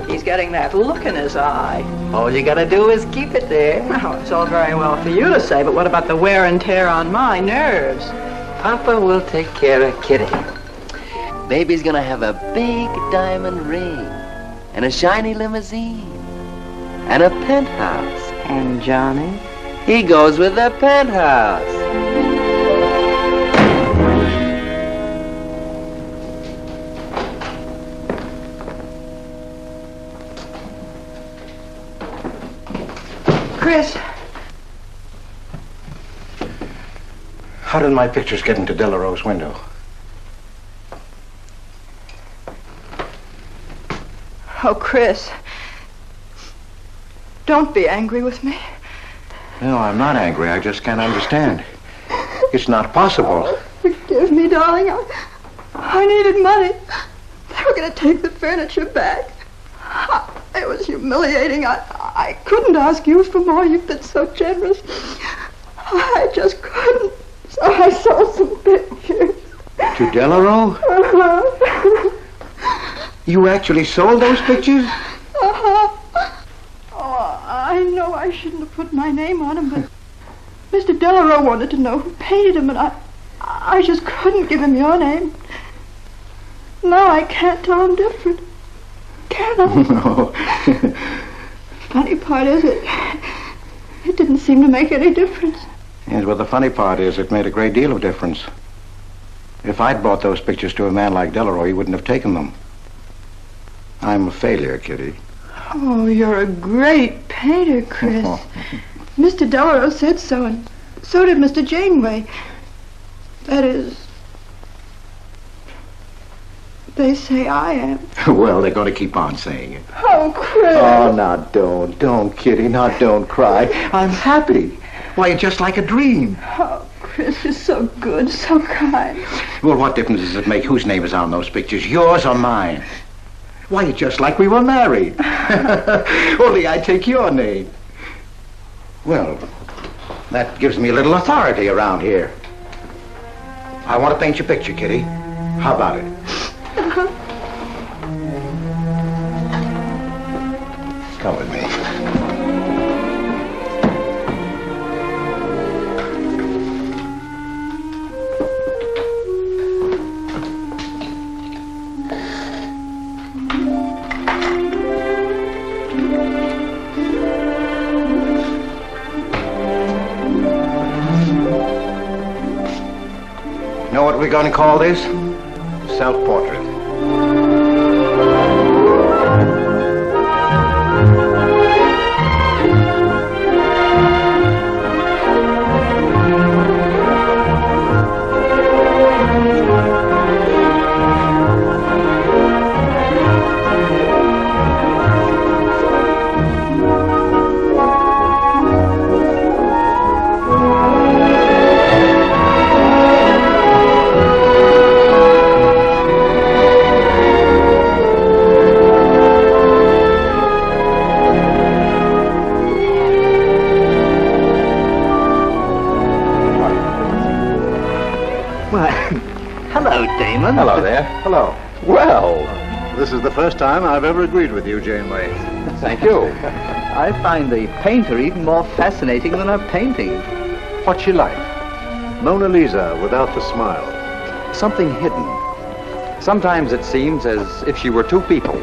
He's getting that look in his eye. All you gotta do is keep it there. Well, it's all very well for you to say, but what about the wear and tear on my nerves? Papa will take care of Kitty. Baby's gonna have a big diamond ring, and a shiny limousine, and a penthouse. And Johnny? He goes with the penthouse. Chris. How did my pictures get into Delarose's window? Oh, Chris. Don't be angry with me. No, I'm not angry. I just can't understand. It's not possible. Forgive me, darling. I needed money. They were going to take the furniture back. It was humiliating. I couldn't ask you for more. You've been so generous. I just couldn't. So I sold some pictures. To Delarose? You actually sold those pictures? Oh, I know I shouldn't have put my name on them, but Mr. Delarose wanted to know who painted him, and I just couldn't give him your name. Now I can't tell him different. Can I? No. Funny part is it didn't seem to make any difference. Yes, well, the funny part is it made a great deal of difference. If I'd bought those pictures to a man like Delarose, he wouldn't have taken them. I'm a failure, Kitty. Oh, you're a great painter, Chris. Mr. Delarose said so, and so did Mr. Janeway. That is, they say I am. Well, they're going to keep on saying it. Oh, Chris. Oh, now don't, Kitty. Now don't cry. I'm happy. Why, you're just like a dream. Oh, Chris, you're so good, so kind. Well, what difference does it make whose name is on those pictures, yours or mine? Why, you're just like we were married. Only I take your name. Well, that gives me a little authority around here. I want to paint your picture, Kitty. How about it? Come with me. Know what we're going to call this? Self-portrait. Damon. Hello there. Hello. Well, This is the first time I've ever agreed with you, Janeway. thank you. I find the painter even more fascinating than her painting. What's she like? Mona Lisa without the smile. Something hidden. Sometimes it seems as if she were two people.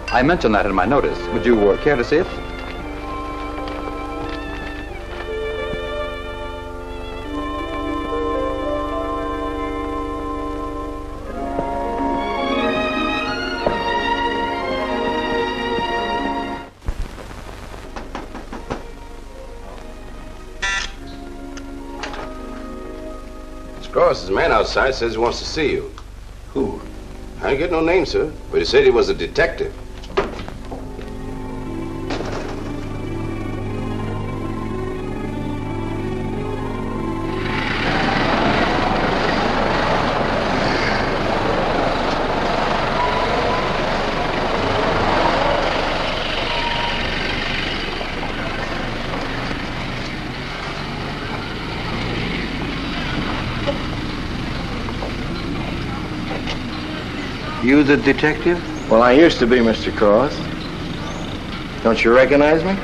I mentioned that in my notice. Would you care to see it? There's a man outside says he wants to see you. Who? I didn't get no name, sir, but he said he was a detective. You the detective? Well, I used to be, Mr. Cross. Don't you recognize me?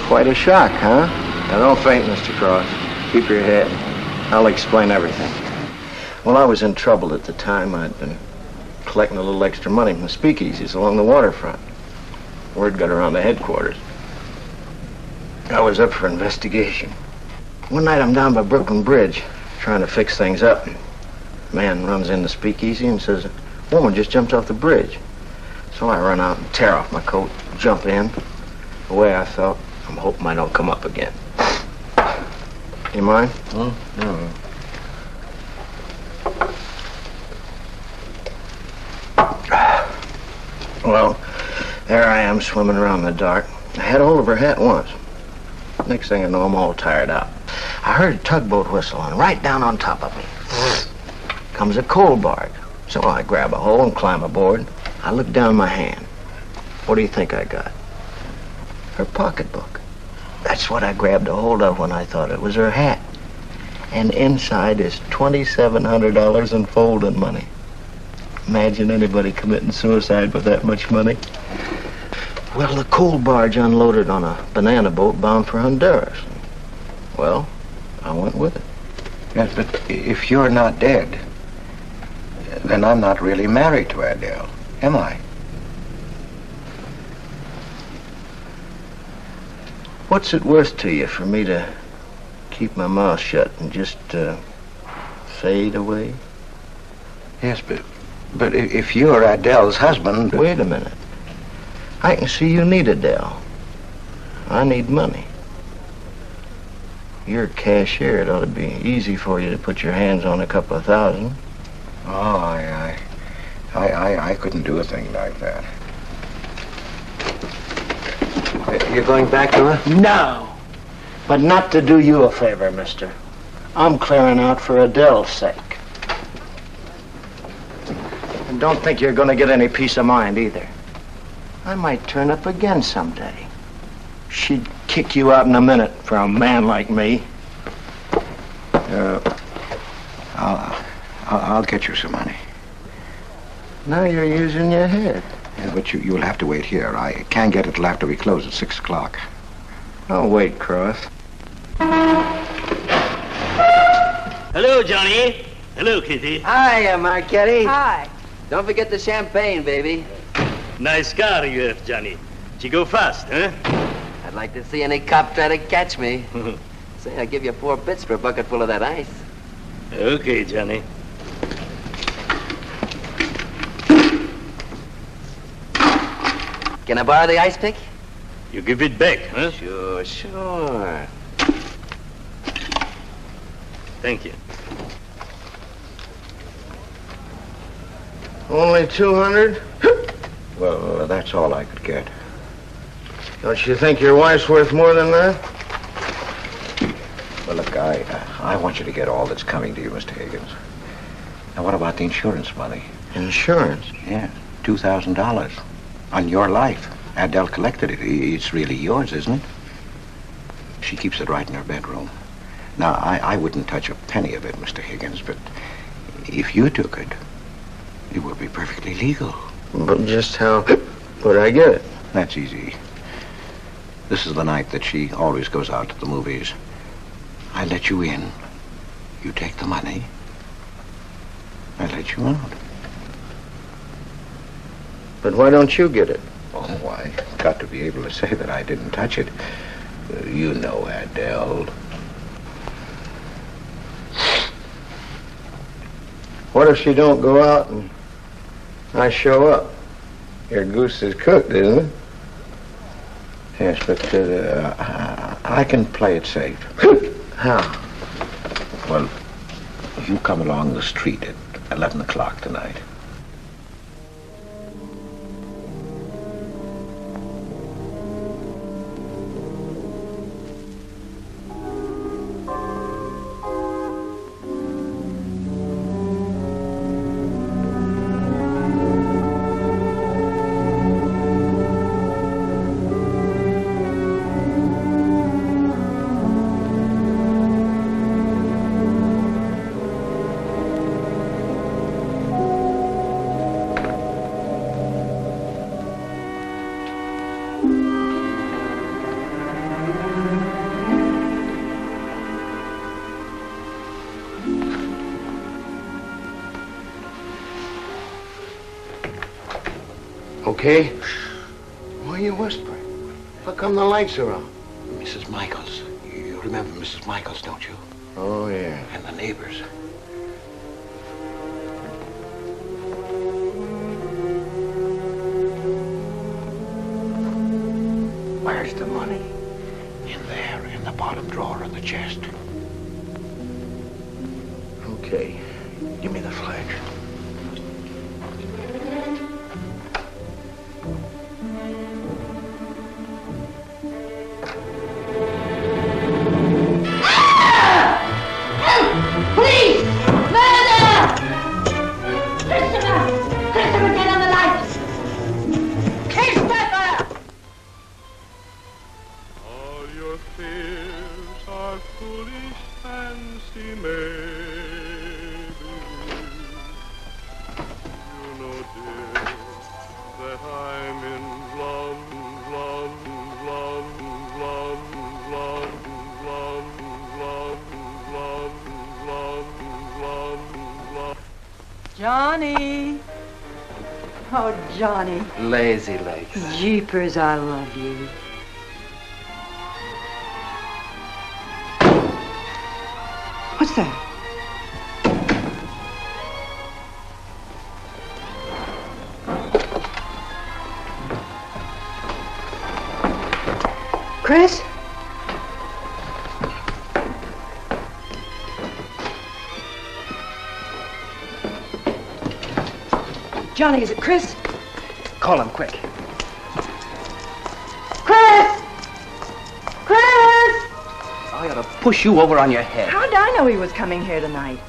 Quite a shock, huh? Now, don't faint, Mr. Cross. Keep your head. I'll explain everything. Well, I was in trouble at the time. I'd been collecting a little extra money from the speakeasies along the waterfront. Word got around to headquarters. I was up for investigation. One night I'm down by Brooklyn Bridge, trying to fix things up. A man runs in the speakeasy and says, a woman just jumped off the bridge. So I run out and tear off my coat, jump in. The way I felt, I'm hoping I don't come up again. You mind? No. Well, there I am swimming around in the dark. I had hold of her hat once. Next thing I know, I'm all tired out. I heard a tugboat whistle, and right down on top of me comes a coal barge. So I grab a hole and climb aboard. I look down my hand. What do you think I got? Her pocketbook. That's what I grabbed a hold of when I thought it was her hat. And inside is $2,700 in folding money. Imagine anybody committing suicide with that much money. Well, the coal barge unloaded on a banana boat bound for Honduras. Well, I went with it. Yes, but if you're not dead, then I'm not really married to Adele, am I? What's it worth to you for me to keep my mouth shut and just fade away? Yes, but if you're Adele's husband... Wait a minute. I can see you need Adele. I need money. You're a cashier. It ought to be easy for you to put your hands on a couple of thousand. Oh, I couldn't do a thing like that. You're going back to her? No. But not to do you a favor, mister. I'm clearing out for Adele's sake. And don't think you're going to get any peace of mind either. I might turn up again someday. She'd kick you out in a minute for a man like me. I'll get you some money. Now you're using your head. Yeah, but you'll have to wait here. I can't get it till after we close at 6 o'clock. I'll wait, Cross. Hello, Johnny. Hello, Kitty. Hi, Marquetti. Hi. Don't forget the champagne, baby. Nice car you have, Johnny. She go fast, huh? I'd like to see any cop try to catch me. Say, I'll give you 4 bits for a bucket full of that ice. Okay, Johnny. Can I borrow the ice pick? You give it back, huh? Sure. Thank you. Only 200? Well, that's all I could get. Don't you think your wife's worth more than that? Well, look, I want you to get all that's coming to you, Mr. Higgins. Now, what about the insurance money? Insurance? Yeah, $2,000 on your life. Adele collected it. It's really yours, isn't it? She keeps it right in her bedroom. Now, I wouldn't touch a penny of it, Mr. Higgins, but if you took it, it would be perfectly legal. But just how would I get it? That's easy. This is the night that she always goes out to the movies. I let you in. You take the money. I let you out. But why don't you get it? Oh, I got to be able to say that I didn't touch it. You know, Adele. What if she don't go out and I show up? Your goose is cooked, isn't it? Yes, but I can play it safe. How? Well, you come along the street at 11 o'clock tonight. Okay? Why are you whispering? How come the lights are on? Mrs. Michaels. You remember Mrs. Michaels, don't you? Oh, yeah. And the neighbors. Where's the money? In there, in the bottom drawer of the chest. Okay. Give me the flash. Johnny. Oh, Johnny. Lazy legs. Jeepers, I love you. What's that? Chris? Johnny, is it Chris? Call him quick. Chris! Chris! I ought to push you over on your head. How did I know he was coming here tonight?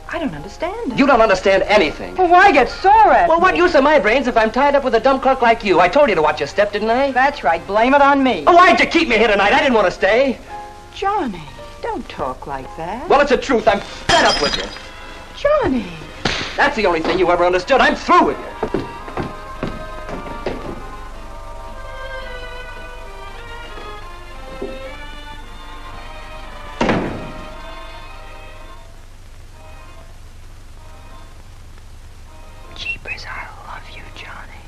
I don't understand. You don't understand anything. Well, why get sore at Well, me? what use are my brains if I'm tied up with a dumb clerk like you? I told you to watch your step, didn't I? That's right. Blame it on me. Oh, why'd you keep me here tonight? I didn't want to stay. Johnny, don't talk like that. Well, it's the truth. I'm fed up with you. Johnny. That's the only thing you ever understood. I'm through with you. Jeepers, I love you, Johnny.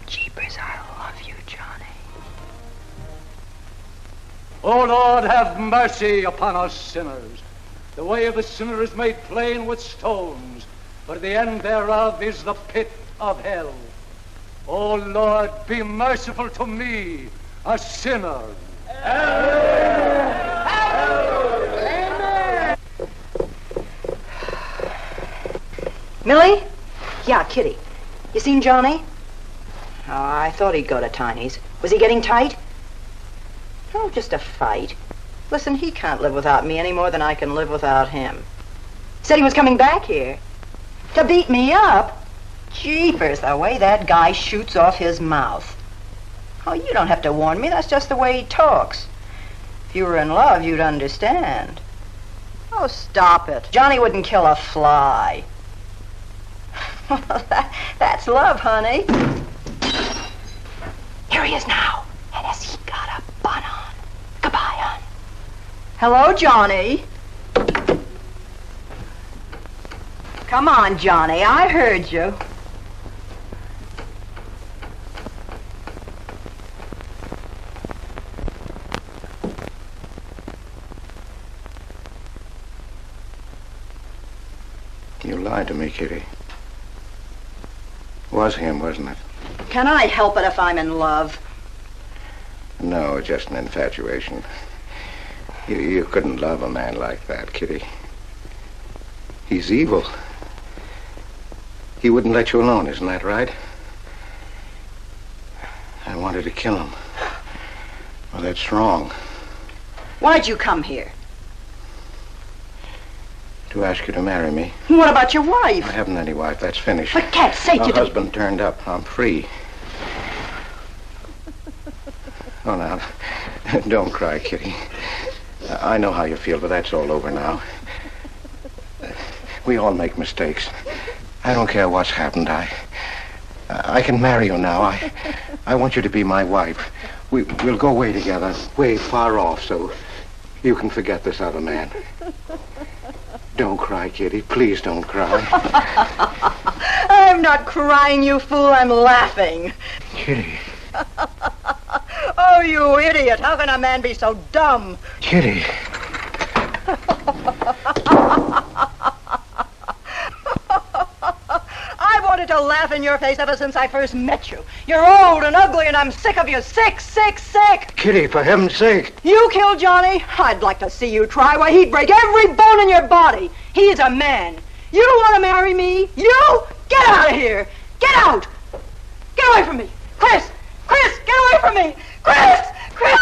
Jeepers, I love you, Johnny. O Lord, have mercy upon us sinners. The way of the sinner is made plain with stones, but the end thereof is the pit of hell. O Lord, be merciful to me, a sinner. Millie? Yeah, Kitty. You seen Johnny? Oh, I thought he'd go to Tiny's. Was he getting tight? Oh, just a fight. Listen, he can't live without me any more than I can live without him. Said he was coming back here. To beat me up? Jeepers, the way that guy shoots off his mouth. Oh, you don't have to warn me. That's just the way he talks. If you were in love, you'd understand. Oh, stop it. Johnny wouldn't kill a fly. That's love, honey. Here he is now. And has he got a bun on? Goodbye, hon. Hello, Johnny. Come on, Johnny. I heard you. You lied to me, Kitty. It was him, wasn't it? Can I help it if I'm in love? No, just an infatuation. You couldn't love a man like that, Kitty. He's evil. He wouldn't let you alone, isn't that right? I wanted to kill him. Well, that's wrong. Why'd you come here? To ask you to marry me. What about your wife? I haven't any wife. That's finished. For cat's sake, My you husband turned up. I'm free. Oh, now, don't cry, Kitty. I know how you feel, but that's all over now. We all make mistakes. I don't care what's happened. I can marry you now. I want you to be my wife. We'll go away together, way far off, so you can forget this other man. Don't cry, Kitty. Please don't cry. I'm not crying, you fool. I'm laughing. Kitty. Oh, you idiot. How can a man be so dumb? Kitty. I wanted to laugh in your face ever since I first met you. You're old and ugly, and I'm sick of you. Sick, sick, sick. Kitty, for heaven's sake. You killed Johnny? I'd like to see you try. Why, he'd break every bone in your body. He's a man. You don't want to marry me? You? Get out of here. Get out. Get away from me. Chris! Chris, get away from me. Chris! Chris!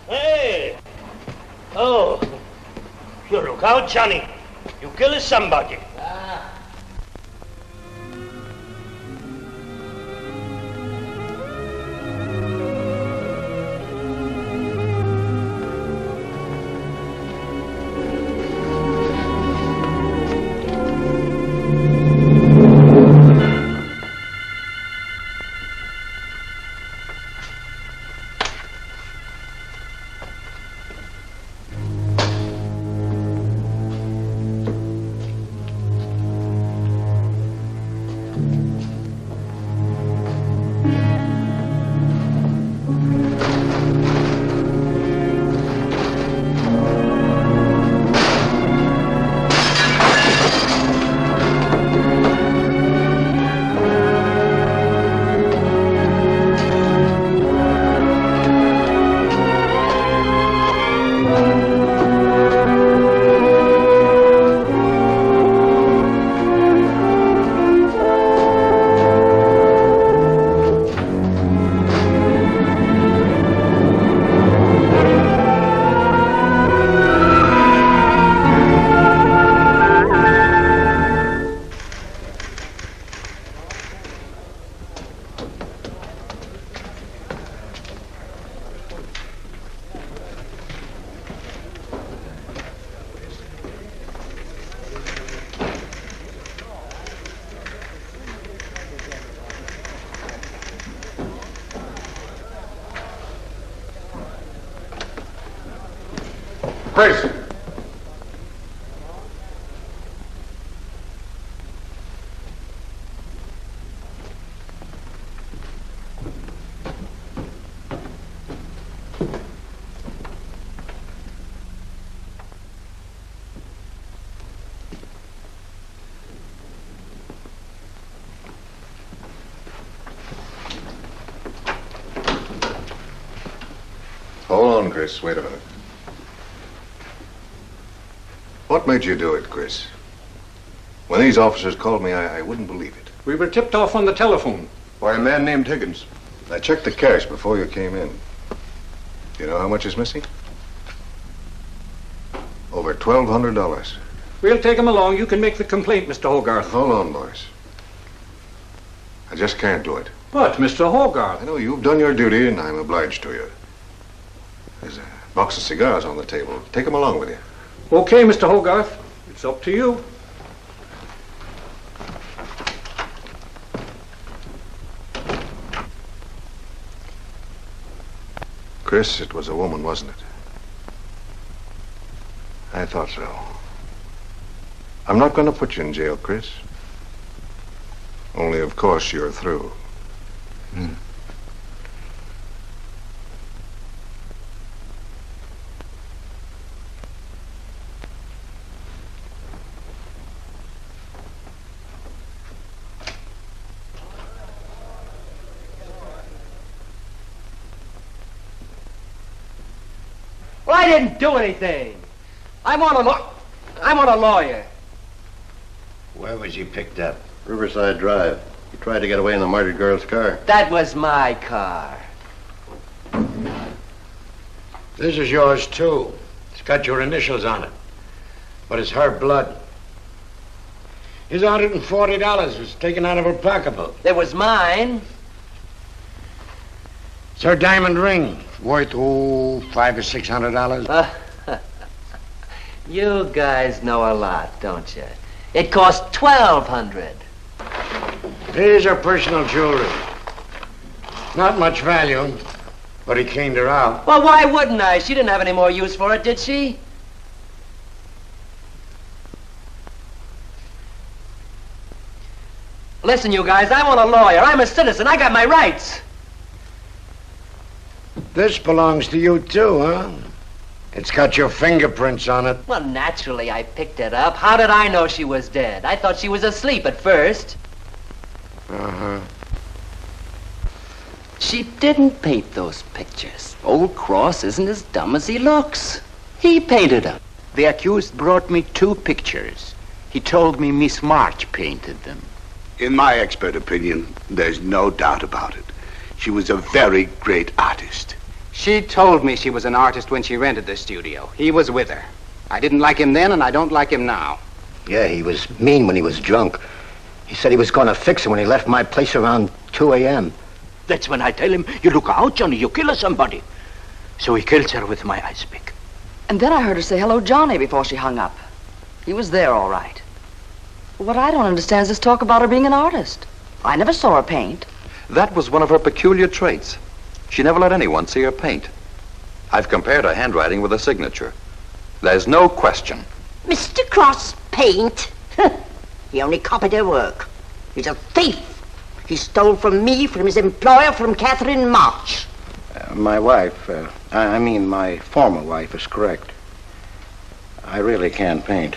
Hey! Oh, you look out, Johnny. You kill somebody. Chris! Hold on, Chris. Wait a minute. What made you do it, Chris? When these officers called me, I wouldn't believe it. We were tipped off on the telephone. By a man named Higgins. I checked the cash before you came in. Do you know how much is missing? Over $1,200. We'll take him along. You can make the complaint, Mr. Hogarth. Hold on, boys. I just can't do it. But, Mr. Hogarth... I know you've done your duty, and I'm obliged to you. There's a box of cigars on the table. Take them along with you. Okay, Mr. Hogarth. It's up to you. Chris, it was a woman, wasn't it? I thought so. I'm not going to put you in jail, Chris. Only, of course, you're through. Well, I didn't do anything. I want a lawyer. Where was he picked up? Riverside Drive. He tried to get away in the murdered girl's car. That was my car. This is yours, too. It's got your initials on it. But it's her blood. His $140 was taken out of her pocketbook. It was mine. It's her diamond ring. Worth, $500 or $600. You guys know a lot, don't you? It cost $1,200. Here's her personal jewelry. Not much value, but he cleaned her out. Well, why wouldn't I? She didn't have any more use for it, did she? Listen, you guys, I want a lawyer. I'm a citizen. I got my rights. This belongs to you, too, huh? It's got your fingerprints on it. Well, naturally, I picked it up. How did I know she was dead? I thought she was asleep at first. Uh-huh. She didn't paint those pictures. Old Cross isn't as dumb as he looks. He painted them. The accused brought me 2 pictures. He told me Miss March painted them. In my expert opinion, there's no doubt about it. She was a very great artist. She told me she was an artist when she rented the studio. He was with her. I didn't like him then, and I don't like him now. Yeah, he was mean when he was drunk. He said he was going to fix her when he left my place around 2 a.m. That's when I tell him, you look out, Johnny, you kill somebody. So he kills her with my ice pick. And then I heard her say hello, Johnny, before she hung up. He was there, all right. What I don't understand is this talk about her being an artist. I never saw her paint. That was one of her peculiar traits. She never let anyone see her paint. I've compared her handwriting with a signature. There's no question. Mr. Cross paint? He only copied her work. He's a thief. He stole from me, from his employer, from Catherine March. My wife, I mean my former wife, is correct. I really can't paint.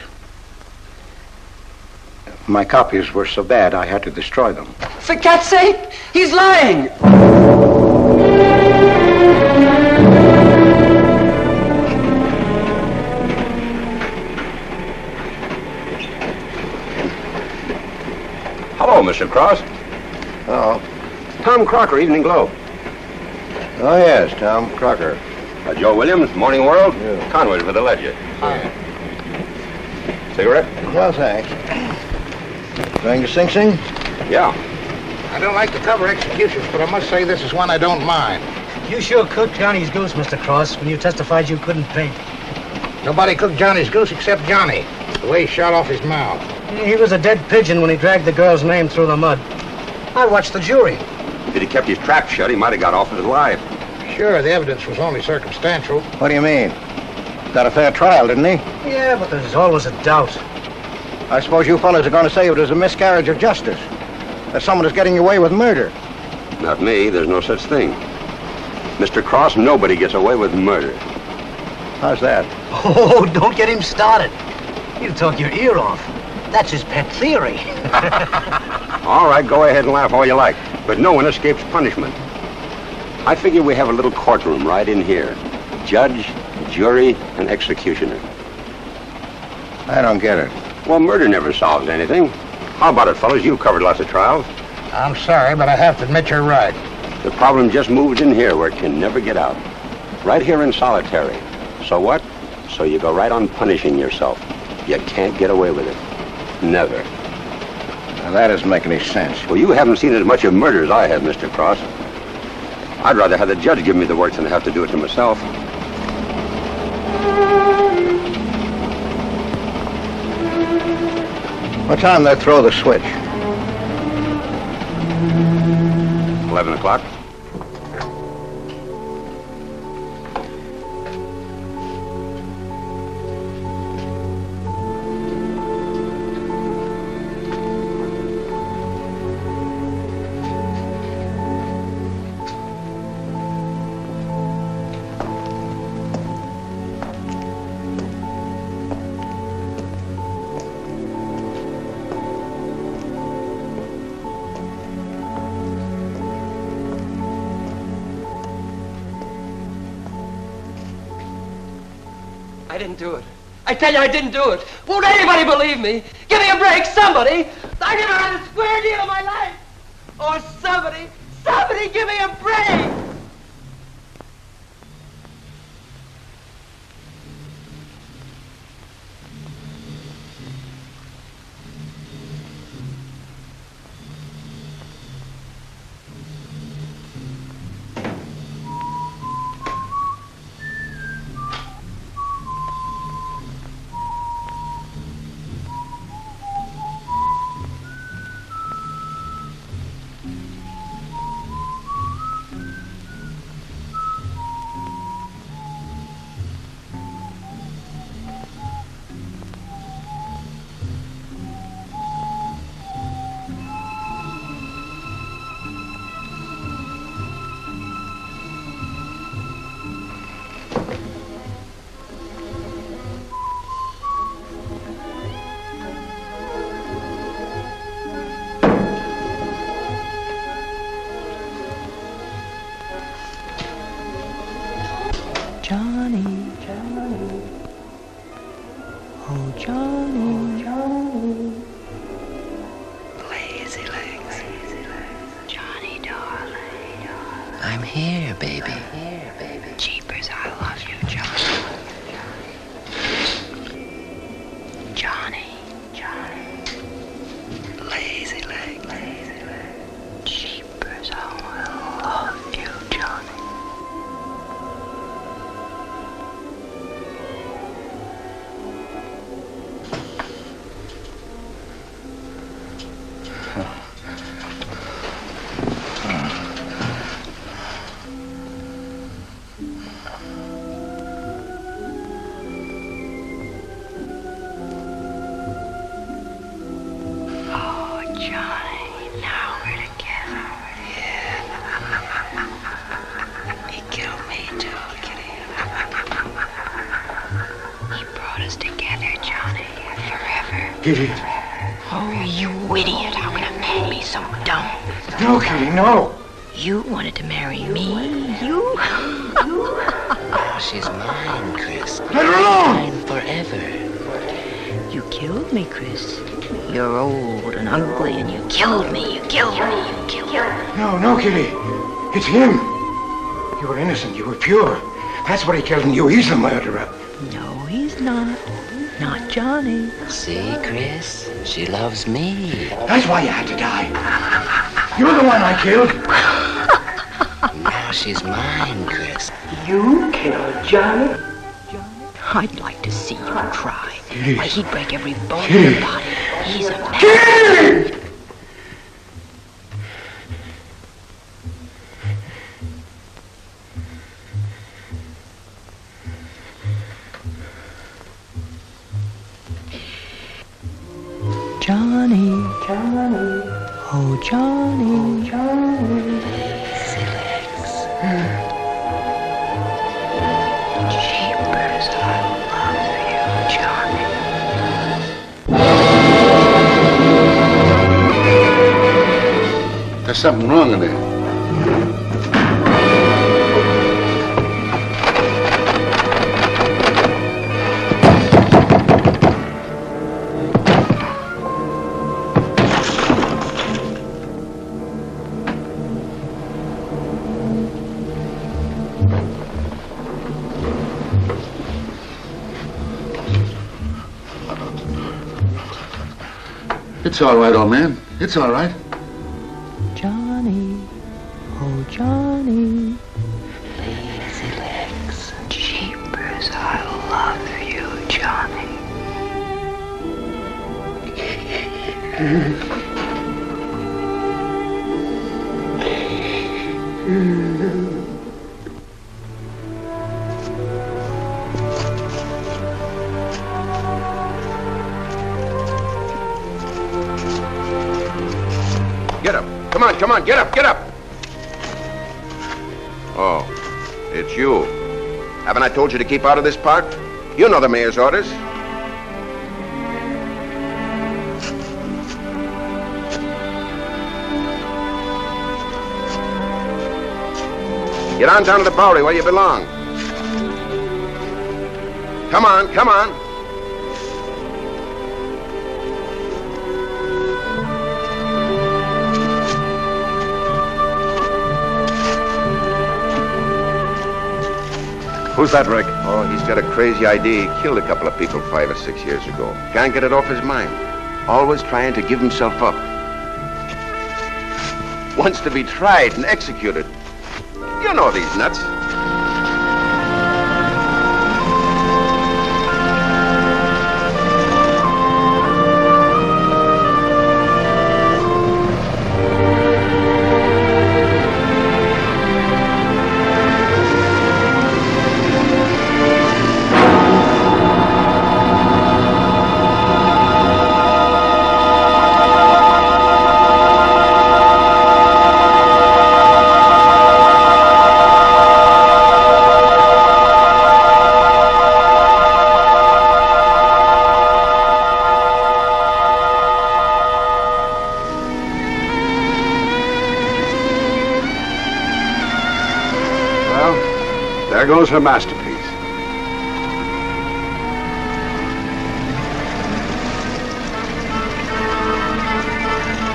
My copies were so bad I had to destroy them. For Cat's sake, he's lying! Hello, Mr. Cross. Oh. Tom Crocker, Evening Globe. Oh, yes, Tom Crocker. Joe Williams, Morning World. Yeah. Conway for the Ledger. Cigarette? No, thanks. Going to Sing Sing? Yeah. I don't like to cover executions, but I must say this is one I don't mind. You sure cooked Johnny's goose, Mr. Cross, when you testified you couldn't paint. Nobody cooked Johnny's goose except Johnny. The way he shot off his mouth. He was a dead pigeon when he dragged the girl's name through the mud. I watched the jury. If he'd kept his trap shut, he might have got off with his life. Sure, the evidence was only circumstantial. What do you mean? Got a fair trial, didn't he? Yeah, but there's always a doubt. I suppose you fellas are going to say it was a miscarriage of justice. That someone is getting away with murder. Not me. There's no such thing. Mr. Cross, nobody gets away with murder. How's that? Oh, don't get him started. He'll talk your ear off. That's his pet theory. All right, go ahead and laugh all you like, but no one escapes punishment. I figure we have a little courtroom right in here. Judge, jury, and executioner. I don't get it. Well, murder never solves anything. How about it, fellas? You've covered lots of trials. I'm sorry, but I have to admit you're right. The problem just moved in here where it can never get out. Right here in solitary. So what? So you go right on punishing yourself. You can't get away with it. Never. Now, that doesn't make any sense. Well, you haven't seen as much of murder as I have, Mr. Cross. I'd rather have the judge give me the work than have to do it to myself. What time they throw the switch? 11 o'clock. I didn't do it. I tell you, I didn't do it. Won't anybody believe me? Give me a break, somebody. I never had a square deal in my life. Or somebody give me a break. Idiot. Oh, you idiot. How can a man be so dumb? No, Kitty, no. You wanted to marry me. You? Oh, she's mine, Chris. Let her alone! Mine forever. You killed me, Chris. You're old and ugly, and you killed me. You killed me. You killed me. No, Kitty. It's him. You were innocent. You were pure. That's what he killed in you. He's the murderer. No, he's not. Not Johnny. See, Chris? She loves me. That's why you had to die. You're the one I killed. Now she's mine, Chris. You killed Johnny? I'd like to see you try. Kitty. Why, he'd break every bone Kitty. in your body. He's a man. Kitty! Johnny, oh Johnny, Jeepers, I love you, Johnny. There's something wrong in there. It's all right, old man. It's all right. Johnny, oh Johnny, lazy legs, jeepers, I love you, Johnny. Get up. Come on, get up, get up. Oh, it's you. Haven't I told you to keep out of this park? You know the mayor's orders. Get on down to the Bowery where you belong. Come on, come on. Who's that, Rick? Oh, he's got a crazy idea. He killed a couple of people 5 or 6 years ago. Can't get it off his mind. Always trying to give himself up. Wants to be tried and executed. You know these nuts. There goes her masterpiece.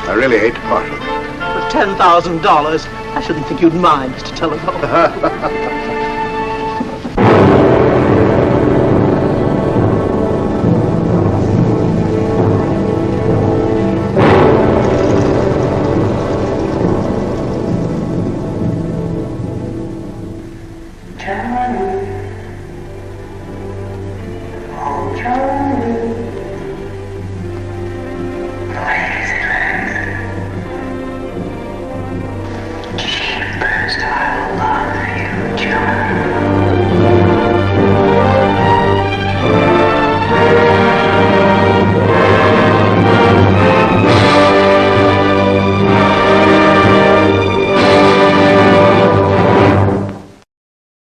I really hate to part with it. For $10,000, I shouldn't think you'd mind, Mr. Telephone.